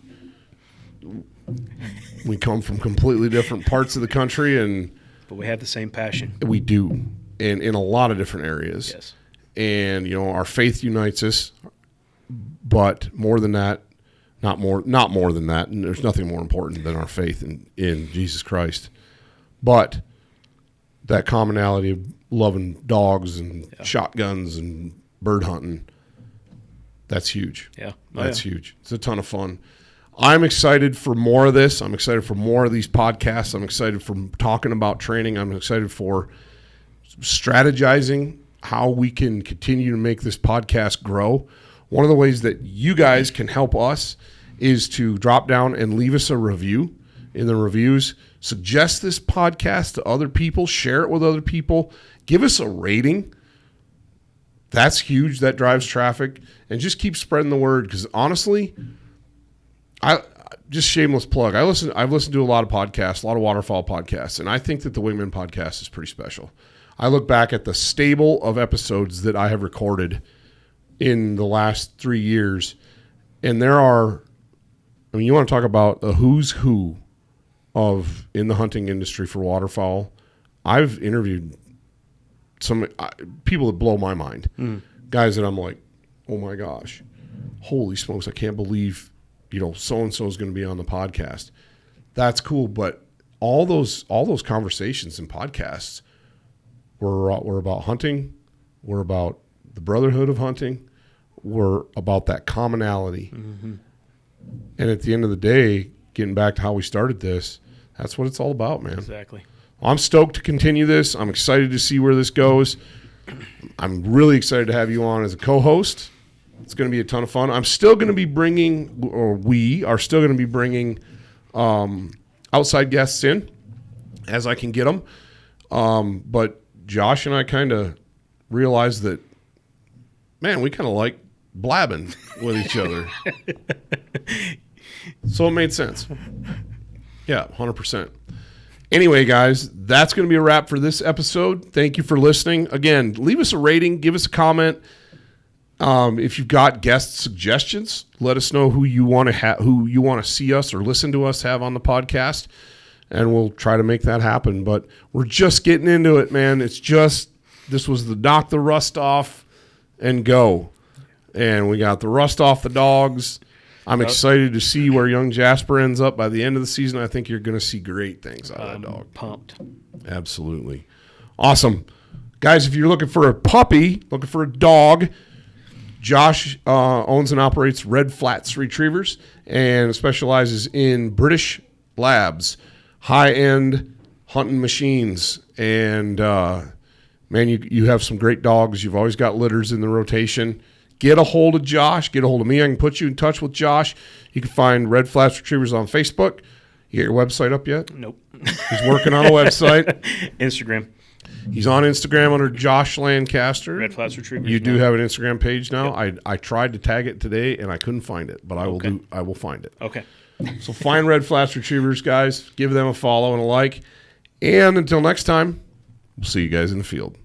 we come from completely different parts of the country, but we have the same passion. We do, and in a lot of different areas. Yes. And you know, our faith unites us, but more than that, not more than that. And there's nothing more important than our faith in Jesus Christ. But that commonality of loving dogs and shotguns and bird hunting, that's huge. Yeah. That's huge. It's a ton of fun. I'm excited for more of this. I'm excited for more of these podcasts. I'm excited for talking about training. I'm excited for strategizing how we can continue to make this podcast grow. One of the ways that you guys can help us is to drop down and leave us a review. In the reviews, suggest this podcast to other people, share it with other people, give us a rating. That's huge. That drives traffic. And just keep spreading the word, because honestly, just shameless plug. I've listened to a lot of podcasts, a lot of waterfowl podcasts, and I think that the Wingmen Podcast is pretty special. I look back at the stable of episodes that I have recorded in the last 3 years. And there are, I mean, you want to talk about a who's who of in the hunting industry for waterfowl. I've interviewed some people that blow my mind. Guys that I'm like, oh my gosh, holy smokes, I can't believe, so-and-so is going to be on the podcast. That's cool. But all those conversations and podcasts were about hunting. Were about the brotherhood of hunting. Were about that commonality. And at the end of the day, getting back to how we started this, that's what it's all about, man. Exactly. I'm stoked to continue this. I'm excited to see where this goes. I'm really excited to have you on as a co-host. It's going to be a ton of fun. I'm still going to be bringing, or we are still going to be bringing outside guests in as I can get them. But Josh and I kind of realized that, man, we kind of like blabbing with each other. So it made sense. Yeah, 100%. Anyway, guys, that's going to be a wrap for this episode. Thank you for listening. Again, leave us a rating, give us a comment. If you've got guest suggestions, let us know who you want to see us or listen to us have on the podcast, and we'll try to make that happen. But we're just getting into it, man. This was the knock the rust off and go. And we got the rust off the dogs. I'm excited to see where young Jasper ends up by the end of the season. I think you're going to see great things out of that dog. Pumped. Absolutely. Awesome. Guys, if you're looking for a puppy, looking for a dog, Josh owns and operates Red Flats Retrievers and specializes in British labs, high-end hunting machines. And, man, you have some great dogs. You've always got litters in the rotation. Get a hold of Josh. Get a hold of me. I can put you in touch with Josh. You can find Red Flats Retrievers on Facebook. You get your website up yet? Nope. He's working on a website. Instagram. He's on Instagram under Josh Lancaster. Red Flats Retrievers. You do have an Instagram page now. Yep. I tried to tag it today and I couldn't find it, but I will find it. Okay. So find Red Flats Retrievers, guys. Give them a follow and a like. And until next time, we'll see you guys in the field.